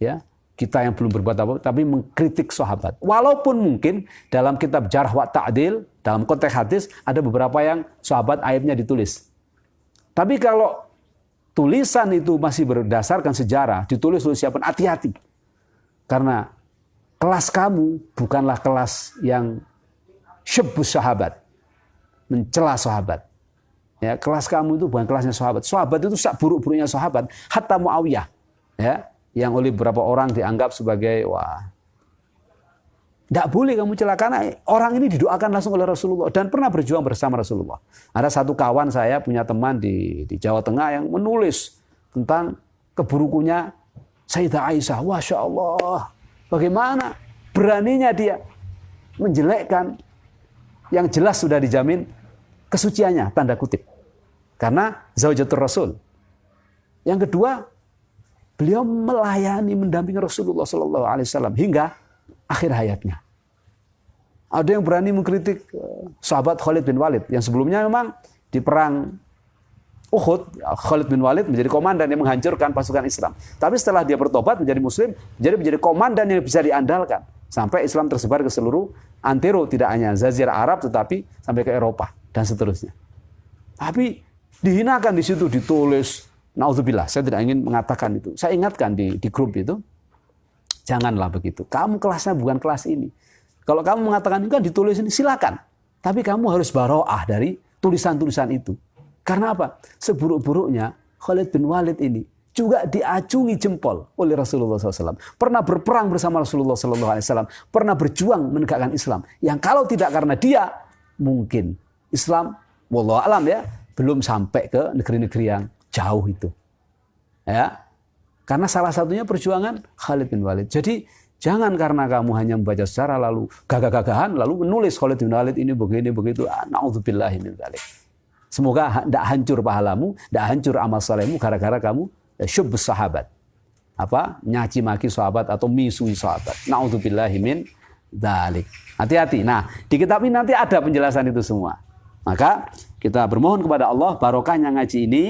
ya, kita yang belum berbuat apa, tapi mengkritik sahabat. Walaupun mungkin dalam kitab Jarh wa Ta'dil, dalam konteks hadis, ada beberapa yang sahabat aibnya ditulis. Tapi kalau tulisan itu masih berdasarkan sejarah, ditulis oleh siapa, hati-hati. Karena kelas kamu bukanlah kelas yang syubbus sahabat, mencela sahabat. Ya, kelas kamu itu bukan kelasnya sahabat. Sahabat itu sak buruk-buruknya sahabat, hatta Muawiyah, ya, yang oleh beberapa orang dianggap sebagai tidak boleh kamu celaka, karena orang ini didoakan langsung oleh Rasulullah dan pernah berjuang bersama Rasulullah. Ada satu kawan saya punya teman di Jawa Tengah yang menulis tentang keburukannya Sayyidah Aisyah. Masya Allah, bagaimana beraninya dia menjelekkan yang jelas sudah dijamin kesuciannya, tanda kutip. Karena Zaujatul Rasul. Yang kedua, beliau melayani, mendampingi Rasulullah SAW hingga akhir hayatnya. Ada yang berani mengkritik sahabat Khalid bin Walid yang sebelumnya memang di perang Uhud, Khalid bin Walid menjadi komandan yang menghancurkan pasukan Islam. Tapi setelah dia bertobat menjadi Muslim, menjadi komandan yang bisa diandalkan sampai Islam tersebar ke seluruh antero, tidak hanya Jazirah Arab tetapi sampai ke Eropa dan seterusnya. Tapi dihinakan di situ, ditulis. Nauzubillah, saya tidak ingin mengatakan itu. Saya ingatkan di grup itu, janganlah begitu. Kamu kelasnya bukan kelas ini. Kalau kamu mengatakan ini kan ditulis ini, silakan. Tapi kamu harus baroah dari tulisan-tulisan itu. Karena apa? Seburuk-buruknya Khalid bin Walid ini juga diacungi jempol oleh Rasulullah SAW. Pernah berperang bersama Rasulullah SAW. Pernah berjuang menegakkan Islam. Yang kalau tidak karena dia, mungkin Islam, wallahu alam ya, belum sampai ke negeri-negeri yang jauh itu. Ya. Karena salah satunya perjuangan Khalid bin Walid. Jadi jangan karena kamu hanya membaca secara lalu gagah-gagahan lalu menulis Khalid bin Walid ini begini begitu. Na'udzubillahi min dzalik. Semoga tidak hancur pahalamu, tidak hancur amal salehmu gara-gara kamu syubbus sahabat. Nyaci maki sahabat atau misui sahabat. Na'udzubillahi min dzalik. Hati-hati. Nah, di kitab ini nanti ada penjelasan itu semua. Maka kita bermohon kepada Allah barokahnya ngaji ini,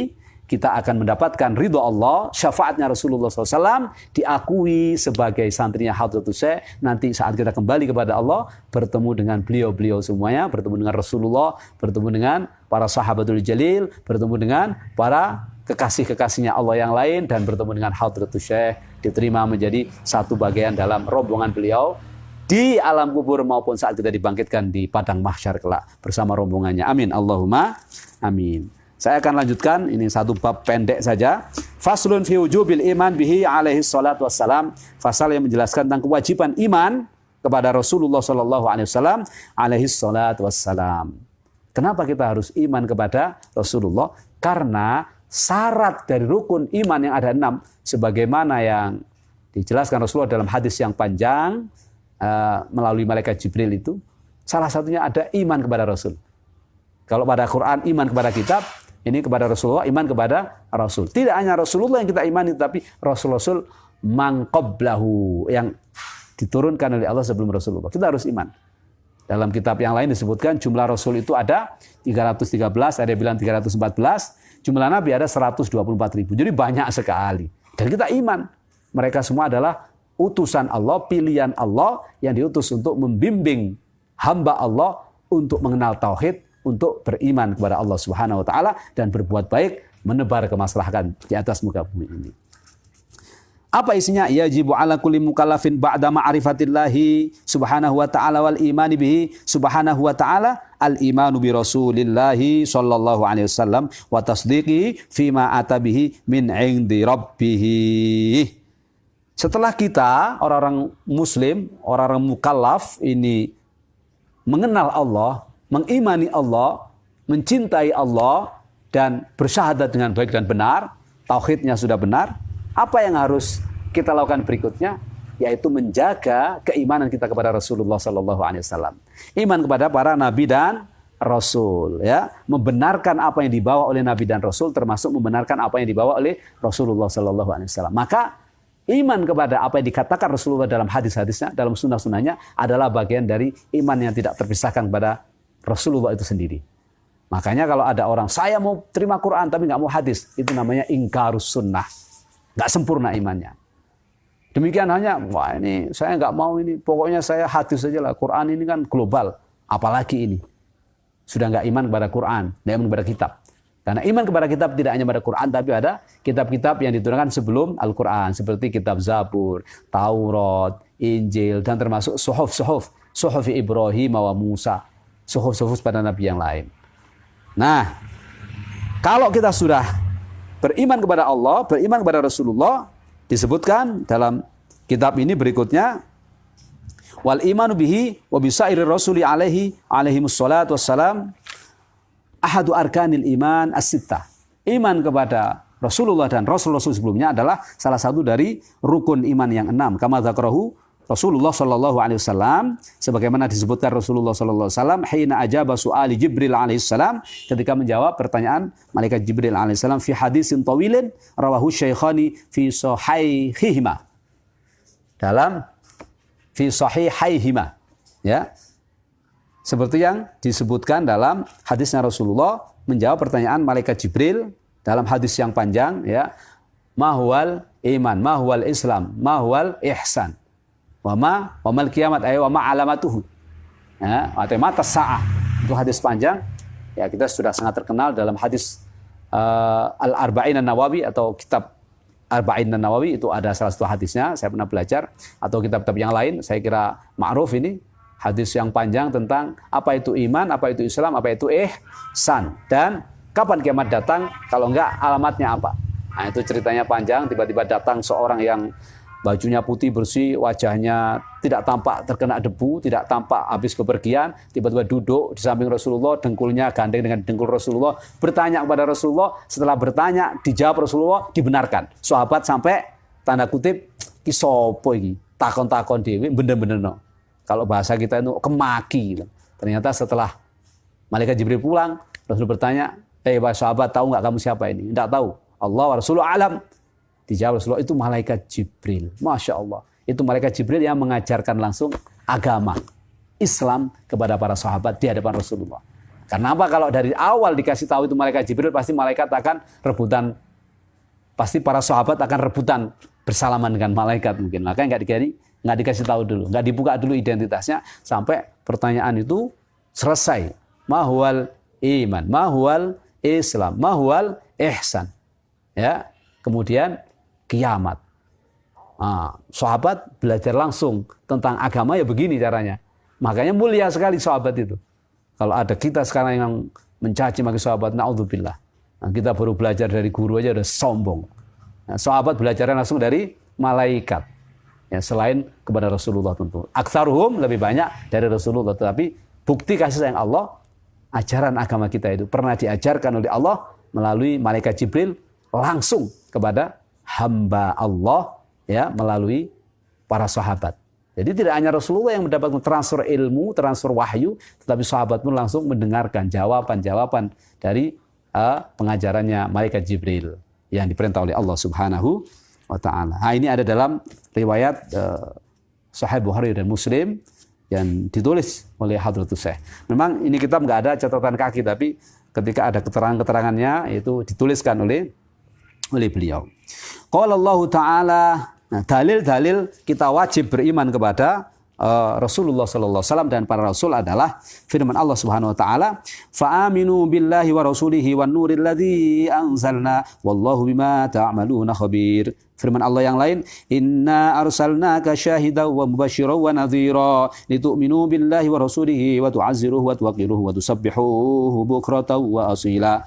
kita akan mendapatkan ridho Allah, syafaatnya Rasulullah SAW, diakui sebagai santrinya Hadratus Syekh. Nanti saat kita kembali kepada Allah, bertemu dengan beliau-beliau semuanya, bertemu dengan Rasulullah, bertemu dengan para sahabatul jalil, bertemu dengan para kekasih-kekasihnya Allah yang lain, dan bertemu dengan Hadratus Syekh, diterima menjadi satu bagian dalam rombongan beliau di alam kubur maupun saat kita dibangkitkan di padang mahsyar kelak bersama rombongannya. Amin. Allahumma amin. Saya akan lanjutkan, ini satu bab pendek saja. Faslun fi wujubil iman bihi alaihi salatu wassalam. Fasal yang menjelaskan tentang kewajiban iman kepada Rasulullah sallallahu alaihi wasallam alaihi salatu wassalam. Kenapa kita harus iman kepada Rasulullah? Karena syarat dari rukun iman yang ada 6, sebagaimana yang dijelaskan Rasulullah dalam hadis yang panjang melalui malaikat Jibril itu, salah satunya ada iman kepada Rasul. Kalau pada Quran iman kepada kitab, ini kepada Rasulullah, iman kepada Rasul. Tidak hanya Rasulullah yang kita imani, tetapi Rasul-Rasul man qablahu yang diturunkan oleh Allah sebelum Rasulullah. Kita harus iman. Dalam kitab yang lain disebutkan jumlah Rasul itu ada 313, ada yang bilang 314. Jumlah nabi ada 124.000. Jadi banyak sekali. Dan kita iman. Mereka semua adalah utusan Allah, pilihan Allah yang diutus untuk membimbing hamba Allah untuk mengenal tauhid, untuk beriman kepada Allah Subhanahu wa taala dan berbuat baik, menebar kemaslahatan di atas muka bumi ini. Apa isinya? Yajibu ala kulli mukallafin ba'da ma'rifatillahi subhanahu wa ta'ala wal imani bihi subhanahu wa ta'ala al imanu bi rasulillahi sallallahu alaihi wasallam wa tasdiqi fima ata bihi min 'indi rabbih. Setelah kita orang-orang muslim, orang-orang mukallaf ini mengenal Allah, mengimani Allah, mencintai Allah dan bersyahadat dengan baik dan benar, tauhidnya sudah benar. Apa yang harus kita lakukan berikutnya? Yaitu menjaga keimanan kita kepada Rasulullah Sallallahu Alaihi Wasallam. Iman kepada para nabi dan rasul, ya, membenarkan apa yang dibawa oleh nabi dan rasul, termasuk membenarkan apa yang dibawa oleh Rasulullah Sallallahu Alaihi Wasallam. Maka iman kepada apa yang dikatakan Rasulullah dalam hadis-hadisnya, dalam sunnah-sunnahnya adalah bagian dari iman yang tidak terpisahkan kepada Rasulullah itu sendiri. Makanya kalau ada orang, saya mau terima Quran tapi nggak mau hadis, itu namanya ingkarus sunnah. Nggak sempurna imannya. Demikian hanya, wah ini saya nggak mau ini, pokoknya saya hadis saja lah. Quran ini kan global, apalagi ini. Sudah nggak iman kepada Quran, nggak iman kepada kitab. Karena iman kepada kitab tidak hanya pada Quran, tapi ada kitab-kitab yang diturunkan sebelum Al-Quran. Seperti kitab Zabur, Taurat, Injil, dan termasuk suhuf Ibrahim wa Musa. Suhuf pada nabi yang lain. Nah, kalau kita sudah beriman kepada Allah, beriman kepada Rasulullah, disebutkan dalam kitab ini berikutnya, wal imanu bihi wa bisairi rasuli alaihi mussalatu wassalam ahadu arkanil iman as-sittah. Iman kepada Rasulullah dan Rasul-Rasul sebelumnya adalah salah satu dari rukun iman yang 6. Kama dzakarahu Rasulullah sallallahu alaihi wasallam, sebagaimana disebutkan Rasulullah sallallahu alaihi wasallam hina ajaba su'ali Jibril alaihi salam, ketika menjawab pertanyaan malaikat Jibril alaihi salam fi hadisin tawilin rawahu syaikhani fi sahihihima. Dalam fi sahihaihima, ya. Seperti yang disebutkan dalam hadisnya Rasulullah menjawab pertanyaan malaikat Jibril dalam hadis yang panjang, ya. Mahwal iman, mahwal Islam, mahwal ihsan. Wamal kiamat ay wama alamatuhu. Ya, mata sa'ah. Itu hadis panjang. Ya, kita sudah sangat terkenal dalam hadis Al-Arba'in An-Nawawi atau kitab Arba'in An-Nawawi, itu ada salah satu hadisnya, saya pernah belajar, atau kitab-kitab yang lain, saya kira ma'ruf ini, hadis yang panjang tentang apa itu iman, apa itu Islam, apa itu ihsan, dan kapan kiamat datang, kalau enggak alamatnya apa. Nah, itu ceritanya panjang, tiba-tiba datang seorang yang bajunya putih bersih, wajahnya tidak tampak terkena debu, tidak tampak habis bepergian, tiba-tiba duduk di samping Rasulullah, dengkulnya gandeng dengan dengkul Rasulullah, bertanya kepada Rasulullah, setelah bertanya, dijawab Rasulullah, dibenarkan. Sahabat sampai, tanda kutip, ki sopo iki, takon-takon dewe, bener-bener no. Kalau bahasa kita itu kemaki. Ternyata setelah malaikat Jibril pulang, Rasul bertanya, sahabat, tahu nggak kamu siapa ini? Tidak tahu. Allah wa Rasulullah alam. Dijawab Rasulullah, itu malaikat Jibril. Masya Allah. Itu malaikat Jibril yang mengajarkan langsung agama Islam kepada para sahabat di hadapan Rasulullah. Karena apa? Kalau dari awal dikasih tahu itu malaikat Jibril, pasti malaikat akan rebutan. Pasti para sahabat akan rebutan bersalaman dengan malaikat mungkin. Makanya nggak dikasih tahu dulu. Nggak dibuka dulu identitasnya sampai pertanyaan itu selesai. Mahwal iman, mahwal Islam, mahwal ihsan. Ya, kemudian kiamat. Nah, sahabat belajar langsung tentang agama ya begini caranya. Makanya mulia sekali sahabat itu. Kalau ada kita sekarang yang mencaci maki sahabat, naudzubillah. Nah, kita baru belajar dari guru aja udah sombong. Nah, sahabat belajarnya langsung dari malaikat. Ya, selain kepada Rasulullah tentu. Aktsaruhum lebih banyak dari Rasulullah. Tetapi bukti kasih sayang Allah, ajaran agama kita itu pernah diajarkan oleh Allah melalui malaikat Jibril langsung kepada hamba Allah, ya, melalui para sahabat. Jadi tidak hanya Rasulullah yang mendapatkan transfer ilmu, transfer wahyu, tetapi sahabat pun langsung mendengarkan jawaban-jawaban dari pengajarannya malaikat Jibril yang diperintah oleh Allah Subhanahu wa taala. Nah, ini ada dalam riwayat Sahih Bukhari dan Muslim yang ditulis oleh Hadratus Syekh. Memang ini kitab nggak ada catatan kaki, tapi ketika ada keterangan-keterangannya itu dituliskan oleh beliau. Qala Allah Ta'ala, nah, dalil-dalil kita wajib beriman kepada Rasulullah sallallahu alaihi wasallam dan para rasul adalah firman Allah Subhanahu wa taala, "Fa'aminu billahi wa rasulihi wan nuril ladzi anzalna wallahu bima ta'maluna khabir." Firman Allah yang lain, "Inna arsalnaka syahidan wa mubasysyiran wa nadhira litu'minu billahi wa rasulihi wa tu'azziruhu wa tuwaqqiruhu wa tusabbihuhu bukratan wa asila."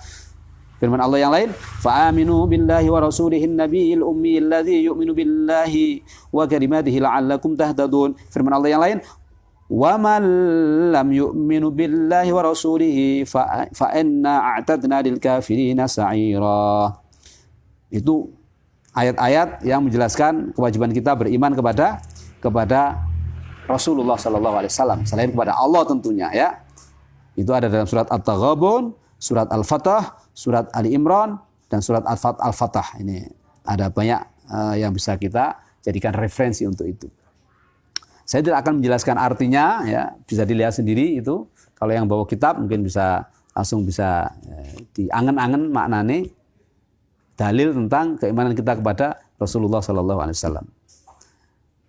Firman Allah yang lain, "Fa'aminu billahi wa rasulihi an-nabiyil ummi alladzi yu'minu billahi wa kalimatihi la'allakum tahtadun." Firman Allah yang lain, "Wa man lam yu'minu billahi wa rasulihi fa inna a'tadna lil kafirina sa'ira." Itu ayat-ayat yang menjelaskan kewajiban kita beriman kepada Rasulullah sallallahu alaihi wasallam, selain kepada Allah tentunya ya. Itu ada dalam surat At-Taghabun, surat Al-Fatah, surat Ali Imran, dan surat Al-Fatah. Ini ada banyak yang bisa kita jadikan referensi untuk itu. Saya tidak akan menjelaskan artinya, ya, bisa dilihat sendiri itu. Kalau yang bawa kitab mungkin langsung bisa diangen-angen maknanya dalil tentang keimanan kita kepada Rasulullah sallallahu alaihi wasallam.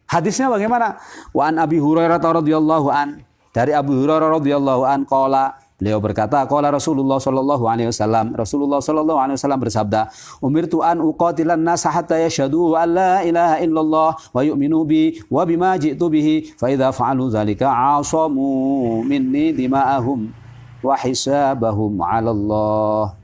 Hadisnya bagaimana? Wa an Abi Hurairah radhiyallahu an, dari Abu Hurairah radhiyallahu an qala, beliau berkata, qala Rasulullah sallallahu alaihi wasallam, Rasulullah sallallahu alaihi wasallam bersabda, "Umirtu an uqatilan nas hatta yashhadu an la ilaha illallah wa yu'minu bi wa bima ji'tu bihi, fa idza fa'alu dzalika 'asamu minni dima'ahum wa hisabahum 'ala Allah."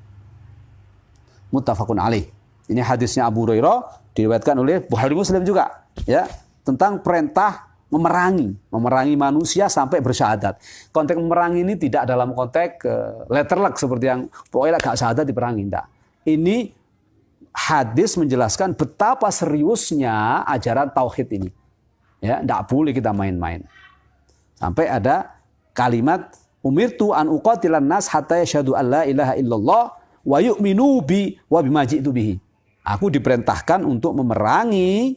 Muttafaqun alaih. Ini hadisnya Abu Hurairah, diriwayatkan oleh Bukhari Muslim juga, ya, tentang perintah memerangi manusia sampai bersyahadat. Konteks memerangi ini tidak dalam konteks letterlek seperti yang pokoknya gak syahadat diperangi, enggak. Ini hadis menjelaskan betapa seriusnya ajaran tauhid ini. Ya, enggak boleh kita main-main. Sampai ada kalimat umirtu an uqatilan nas hatta yashhadu an la ilaha illallah wa yu'minu bi wa bima ji'tu bihi. Aku diperintahkan untuk memerangi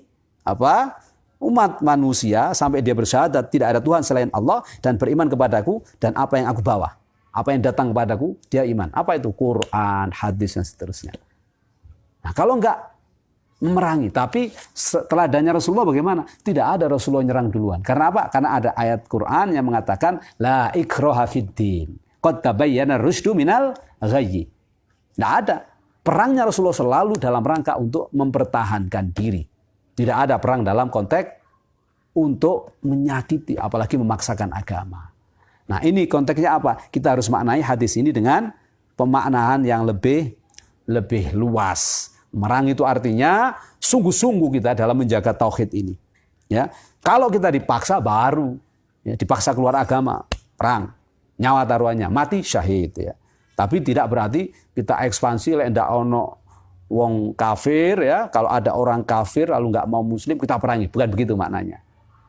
umat manusia sampai dia bersyahadat tidak ada Tuhan selain Allah dan beriman kepadaku dan apa yang aku bawa. Apa yang datang kepadaku, dia iman. Apa itu? Quran, hadis, dan seterusnya. Nah, kalau enggak memerangi, tapi teladannya Rasulullah bagaimana? Tidak ada Rasulullah nyerang duluan. Karena apa? Karena ada ayat Quran yang mengatakan la ikraha fiddin. Qad tabayyana rusydu minal ghayyi. Tidak ada. Perangnya Rasulullah selalu dalam rangka untuk mempertahankan diri. Tidak ada perang dalam konteks untuk menyakiti, apalagi memaksakan agama. Nah, ini konteksnya apa? Kita harus maknai hadis ini dengan pemaknaan yang lebih luas. Memerangi itu artinya sungguh-sungguh kita dalam menjaga tauhid ini. Ya, kalau kita dipaksa baru, ya, dipaksa keluar agama, perang, nyawa taruhannya, mati syahid. Ya. Tapi tidak berarti kita ekspansi lek ndak ono wong kafir, ya, kalau ada orang kafir lalu nggak mau muslim kita perangi, bukan begitu maknanya.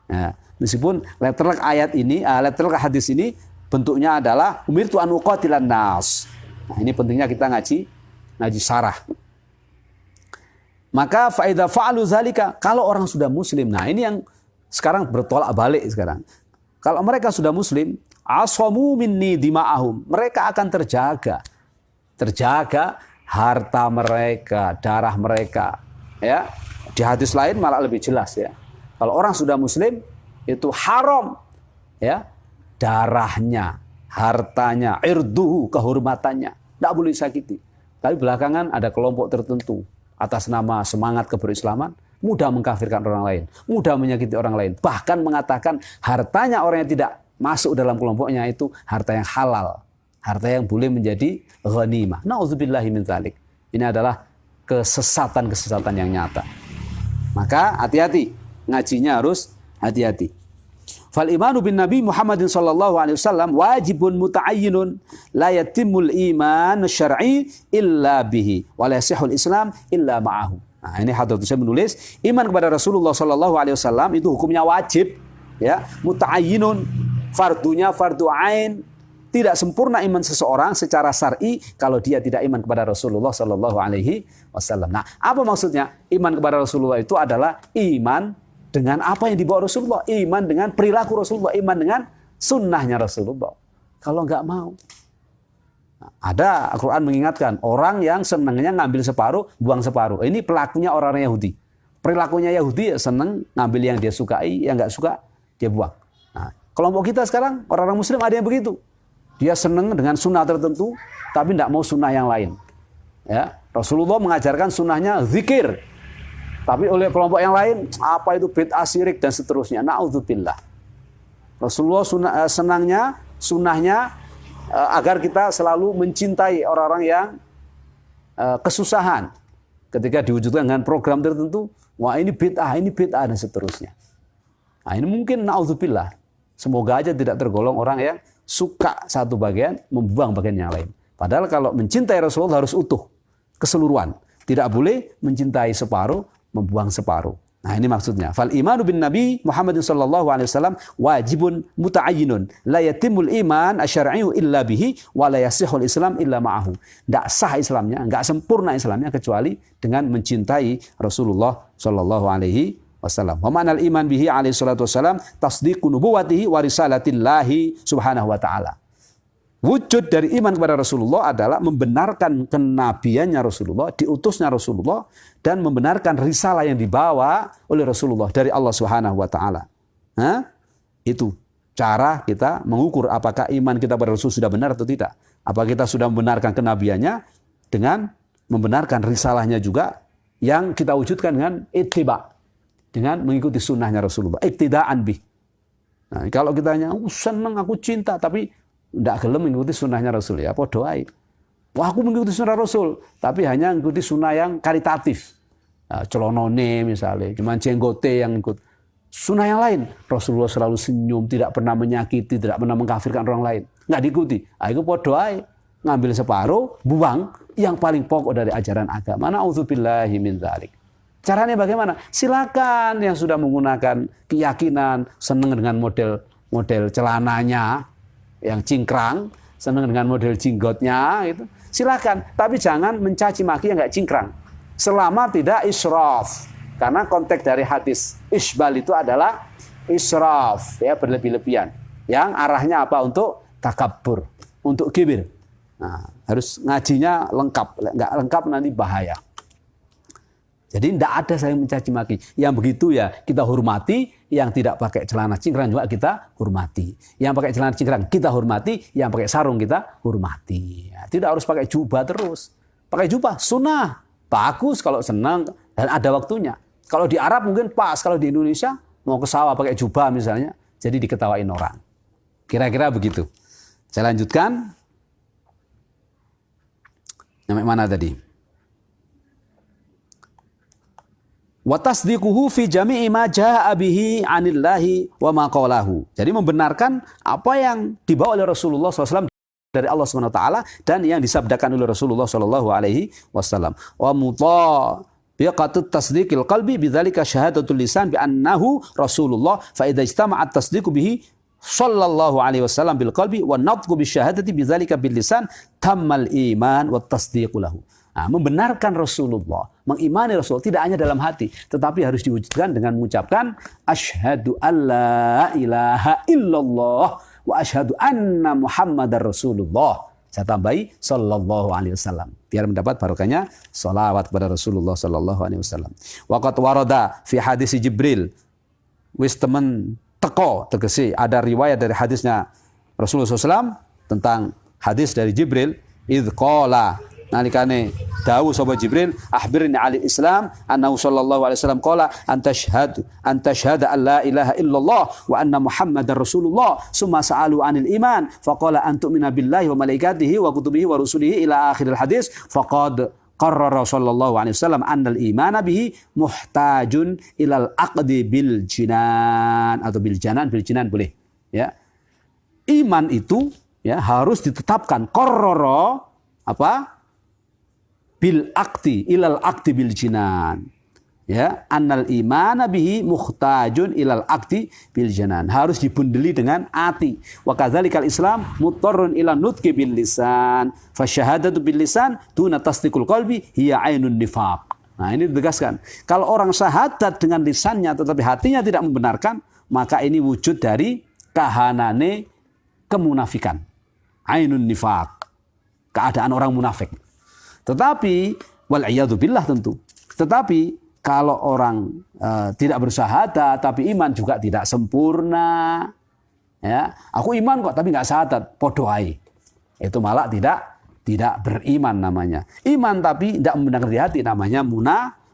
Nah, meskipun letterlek ayat ini, letterlek hadis ini bentuknya adalah umirtu an uqatilan nas. Nah, ini pentingnya kita ngaji syarah. Maka fa idza fa'alu zalika, kalau orang sudah muslim. Nah, ini yang sekarang bertolak balik sekarang. Kalau mereka sudah muslim, asamu minni dima'ahum, mereka akan terjaga harta mereka, darah mereka, ya. Di hadis lain malah lebih jelas, ya. Kalau orang sudah muslim itu haram, ya, darahnya, hartanya, irduhu, kehormatannya, tidak boleh sakiti. Tapi belakangan ada kelompok tertentu atas nama semangat keberislaman mudah mengkafirkan orang lain, mudah menyakiti orang lain, bahkan mengatakan hartanya orang yang tidak masuk dalam kelompoknya itu harta yang halal, harta yang boleh menjadi ghanimah. Nauzubillahi min dzalik. Ini adalah kesesatan-kesesatan yang nyata. Maka hati-hati, ngajinya harus hati-hati. Fal imanu bin Nabi Muhammadin sallallahu alaihi wasallam wajibun muta'ayyinun la yatimul iman syar'i illa bihi wa la yasihul Islam illa ma'ahu. Nah, ini Hadratus saya menulis iman kepada Rasulullah sallallahu alaihi wasallam itu hukumnya wajib, ya, muta'ayyinun, fardunya fardu ain. Tidak sempurna iman seseorang secara syar'i kalau dia tidak iman kepada Rasulullah sallallahu alaihi wasallam. Nah, apa maksudnya? Iman kepada Rasulullah itu adalah iman dengan apa yang dibawa Rasulullah, iman dengan perilaku Rasulullah, iman dengan sunnahnya Rasulullah. Kalau enggak mau, Ada Al-Quran mengingatkan orang yang senangnya ngambil separuh, buang separuh. Ini pelakunya orang Yahudi. Perilakunya Yahudi senang ngambil yang dia sukai, yang nggak suka dia buang. Nah, kelompok kita sekarang orang-orang Muslim ada yang begitu. Dia senang dengan sunnah tertentu, tapi tidak mau sunnah yang lain. Ya, Rasulullah mengajarkan sunnahnya zikir, tapi oleh kelompok yang lain apa itu bid'ah, syirik dan seterusnya. Na'udzubillah. Rasulullah senangnya sunnahnya agar kita selalu mencintai orang-orang yang kesusahan. Ketika diwujudkan dengan program tertentu, wah ini bid'ah dan seterusnya. Nah ini mungkin na'udzubillah. Semoga aja tidak tergolong orang yang suka satu bagian, membuang bagian yang lain. Padahal kalau mencintai Rasulullah harus utuh, keseluruhan. Tidak boleh mencintai separuh, membuang separuh. Nah ini maksudnya. Fal imanu bin Nabi Muhammad sallallahu alaihi wasallam wajibun muta'ayyinun. La yatimul iman asyar'iyu illa bihi wa la yasihul Islam illa ma'ahu. Enggak sah Islamnya, enggak sempurna Islamnya kecuali dengan mencintai Rasulullah sallallahu alaihi wasallam. Wa ma'nal iman bihi alaihi salatu wasallam tasdiqu nubuwwatihi wa risalatillahi subhanahu wa ta'ala. Wujud dari iman kepada Rasulullah adalah membenarkan kenabiannya Rasulullah, diutusnya Rasulullah, dan membenarkan risalah yang dibawa oleh Rasulullah dari Allah Subhanahu wa Ta'ala. Itu cara kita mengukur apakah iman kita pada Rasul sudah benar atau tidak. Apakah kita sudah membenarkan kenabiannya dengan membenarkan risalahnya juga yang kita wujudkan dengan ittiba, dengan mengikuti sunnahnya Rasulullah. Iktidaan bih. Nah, kalau kita hanya senang, aku cinta, tapi tidak gelem mengikuti sunnahnya Rasul, ya podo ae. Wah aku mengikuti sunnah Rasul, tapi hanya mengikuti sunnah yang karitatif. Celonone misalnya, cuma jenggote yang ikut. Sunnah yang lain, Rasulullah selalu senyum, tidak pernah menyakiti, tidak pernah mengkafirkan orang lain. Nggak diikuti. Itu podo ae. Ngambil separuh, buang yang paling pokok dari ajaran agama. Na'udzubillahi min dzalik. Caranya bagaimana? Silakan yang sudah menggunakan keyakinan, senang dengan model celananya, yang cingkrang, senang dengan model jinggotnya, gitu. Silakan, tapi jangan mencaci maki yang nggak cingkrang. Selama tidak israf, karena konteks dari hadis isbal itu adalah israf, ya berlebih-lebihan. Yang arahnya apa? Untuk takabbur, untuk kibir. Nah, harus ngajinya lengkap, nggak lengkap nanti bahaya. Jadi tidak ada saya mencaci maki. Yang begitu ya kita hormati, yang tidak pakai celana cingkrang juga kita hormati. Yang pakai celana cingkrang kita hormati, yang pakai sarung kita hormati. Ya, tidak harus pakai jubah terus. Pakai jubah sunnah, bagus kalau senang dan ada waktunya. Kalau di Arab mungkin pas, kalau di Indonesia mau ke sawah pakai jubah misalnya, jadi diketawain orang. Kira-kira begitu. Saya lanjutkan. Sampai mana tadi? Wa tasdiquhu fi jami'i ma jaa'a bihi 'anillahi wa ma qalahu. Jadi membenarkan apa yang dibawa oleh Rasulullah SAW dari Allah SWT dan yang disabdakan oleh Rasulullah SAW. Wa mutabiqatut tasdiqil qalbi bidzalika syahadatul lisan bi annahu Rasulullah fa idza istama'at tasdiqu bihi sallallahu alaihi wasallam bil qalbi wa natqu bi syahadati bidzalika bil lisan tammal iman wa tasdiqu lahu. Nah, membenarkan Rasulullah, mengimani Rasul tidak hanya dalam hati, tetapi harus diwujudkan dengan mengucapkan asyhadu alla ilaha illallah wa asyhadu anna Muhammadar Rasulullah. Saya tambahi sallallahu alaihi wasallam biar mendapat barokahnya salawat kepada Rasulullah sallallahu alaihi wasallam. Waqat warada fi hadis Jibril wis temen teko tegese ada riwayat dari hadisnya Rasulullah SAW tentang hadis dari Jibril idz qala nalikane dawuh sapa Jibril akhbirni alil Islam annahu sallallahu alaihi wasallam qala antashhadu an la ilaha illallah wa anna Muhammadar Rasulullah summa sa'alu anil iman faqala an tu'mina billahi wa malaikatihi wa kutubihi wa rusulihi ila akhiril hadis faqad qarrara sallallahu alaihi wasallam annal imana bihi muhtajun ilal aqdi bil jinan atau bil jinan boleh ya. Iman itu ya harus ditetapkan qarrara apa? Bil aqdi ilal aqdi bil jinan ya annal imana bihi muhtajun ilal aqdi bil jinan harus dibundeli dengan ati wa kadzalikal Islam mutarrun ila nutqi bil lisan fa syahadatu bil lisan duna tasdiqul qalbi hiya ainun nifaq. Nah ini ditegaskan kalau orang syahadat dengan lisannya tetapi hatinya tidak membenarkan maka ini wujud dari kahanane kemunafikan ainun nifaq. keadaan orang munafik. Tetapi wal'iyadzubillah tentu. Tetapi kalau orang tidak bersyahadat tapi iman juga tidak sempurna, ya, aku iman kok tapi nggak syahadat, podo ae. Itu malah tidak beriman namanya. Iman tapi tidak membenarkan di hati namanya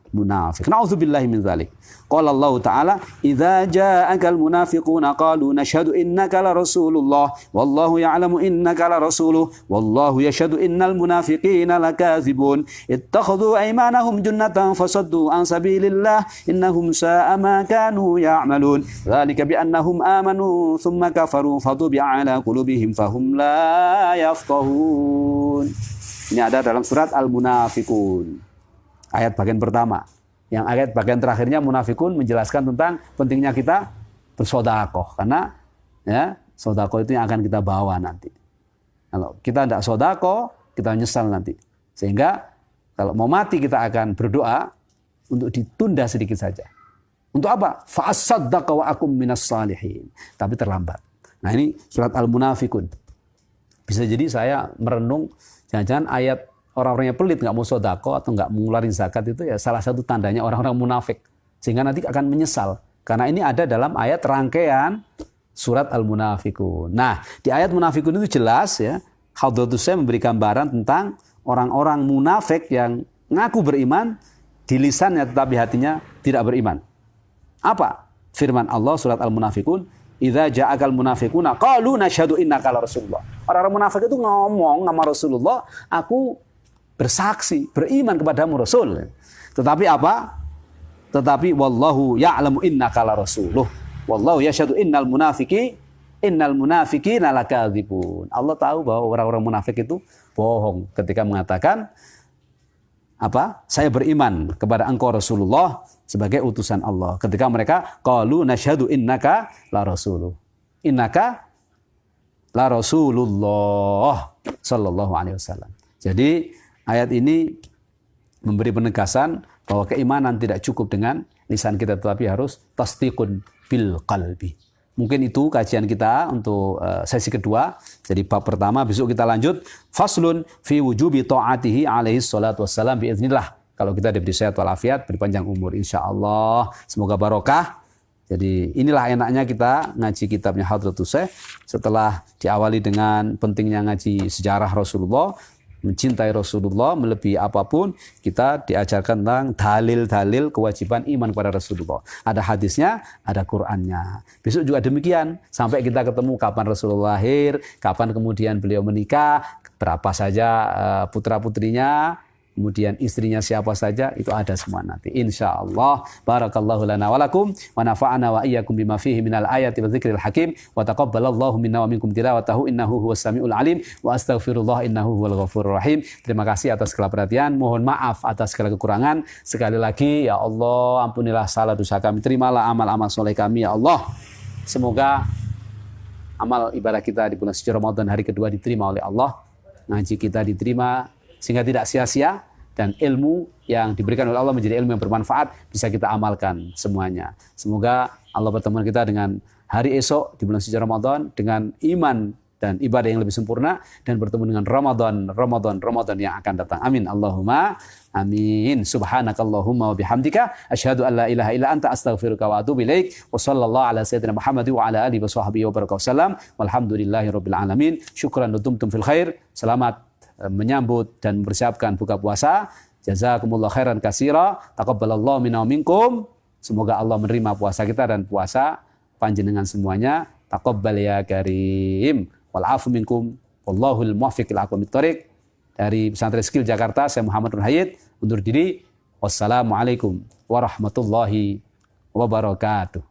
munafik. Nauzubillahi min dzalik. Qala Allah Ta'ala, "Idza ja'akal munafiquna qalu nashhadu innaka la rasulullah wallahu ya'lamu innaka la rasuluh wallahu yashhadu innal munafiqina lakadzibun ittakhadhu aymanahum junnatan fasaddu an sabilillah innahum sa'a ma kanu ya'malun dzalika bi annahum amanu thumma kafaru fatubi'a ala qulubihim fahum la yafqahun." Ini ada dalam surat Al-Munafiqun. Ayat bagian pertama. Yang ayat bagian terakhirnya munafikun menjelaskan tentang pentingnya kita bersodakoh. Karena ya, sodakoh itu yang akan kita bawa nanti. Kalau kita tidak sodakoh, kita menyesal nanti. Sehingga kalau mau mati kita akan berdoa untuk ditunda sedikit saja. Untuk apa? Fa'asaddaqa wa akum minas salihin. Tapi terlambat. Nah ini surat Al-Munafikun. Bisa jadi saya merenung, jangan-jangan ayat orang-orang yang pelit nggak mau sodako atau nggak mengeluarkan zakat itu ya salah satu tandanya orang-orang munafik, sehingga nanti akan menyesal karena ini ada dalam ayat rangkaian surat Al-Munafikun. Nah di ayat Munafikun itu jelas ya, Hadratus Syekh memberi gambaran tentang orang-orang munafik yang ngaku beriman di lisannya tetapi hatinya tidak beriman. Apa firman Allah surat Al-Munafikun? Idza ja'akal munafiquna qalu nashhadu innaka la rasulullah. Orang-orang munafik itu ngomong sama Rasulullah, aku bersaksi, beriman kepadamu Rasul. Tetapi apa? Tetapi wallahu ya'lamu innaka la rasuluh. Wallahu yashhadu innal munafiqina lakadzibun. Allah tahu bahwa orang-orang munafik itu bohong ketika mengatakan apa? Saya beriman kepada engkau Rasulullah sebagai utusan Allah. Ketika mereka qalu nashhadu innaka la rasuluh. Innaka la rasulullah sallallahu alaihi wasallam. Jadi ayat ini memberi penegasan bahwa keimanan tidak cukup dengan lisan kita, tetapi harus tasdiqun bil qalbi. Mungkin itu kajian kita untuk sesi kedua. Jadi bab pertama, besok kita lanjut. Faslun fi wujubi ta'atihi alaihi salatu wassalam biiznillah. Kalau kita diberi sehat walafiat, berpanjang umur insyaallah. Semoga barokah. Jadi inilah enaknya kita ngaji kitabnya Hadratus Syekh. Setelah diawali dengan pentingnya ngaji sejarah Rasulullah, mencintai Rasulullah melebihi apapun, kita diajarkan tentang dalil-dalil kewajiban iman kepada Rasulullah. Ada hadisnya, ada Qur'annya. Besok juga demikian, sampai kita ketemu kapan Rasulullah lahir, kapan kemudian beliau menikah, berapa saja putra-putrinya, kemudian istrinya siapa saja, itu ada semua nanti. Insyaallah. Barakallahu lana wa lakum wa nafa'ana wa iyyakum bima fihi minal ayati wa dzikril hakim wa taqabbalallahu minna wa minkum tilawatahu innahu huwas samiul alim wa astaghfirullah innahu huwal ghafurur rahim. Terima kasih atas segala perhatian. Mohon maaf atas segala kekurangan. Sekali lagi ya Allah, ampunilah salah dosa kami. Terimalah amal-amal soleh kami ya Allah. Semoga amal ibadah kita di bulan suci Ramadan hari kedua diterima oleh Allah. Ngaji kita diterima sehingga tidak sia-sia, dan ilmu yang diberikan oleh Allah menjadi ilmu yang bermanfaat, bisa kita amalkan semuanya. Semoga Allah bertemu kita dengan hari esok di bulan suci Ramadan dengan iman dan ibadah yang lebih sempurna, dan bertemu dengan Ramadan yang akan datang. Amin. Allahumma amin. Subhanakallahumma wa bihamdika asyhadu an la ilaha illa anta astaghfiruka wa atubu ilaik. Wa sallallahu ala sayyidina Muhammad wa ala alihi wa sahbihi wa barakatuh. Walhamdulillahirabbil alamin. Syukran dumtum fil khair. Selamat menyambut dan mempersiapkan buka puasa. Jazakumullah khairan katsira. Taqabbalallahu minna wa minkum. Semoga Allah menerima puasa kita dan puasa panjenengan semuanya. Taqabbal ya karim. Wal afu minkum. Wallahul muwaffiq ila aqwamit thoriq. Dari Pesantren Skill Jakarta, saya Muhammad Nur Hayid undur diri. Wassalamualaikum warahmatullahi wabarakatuh.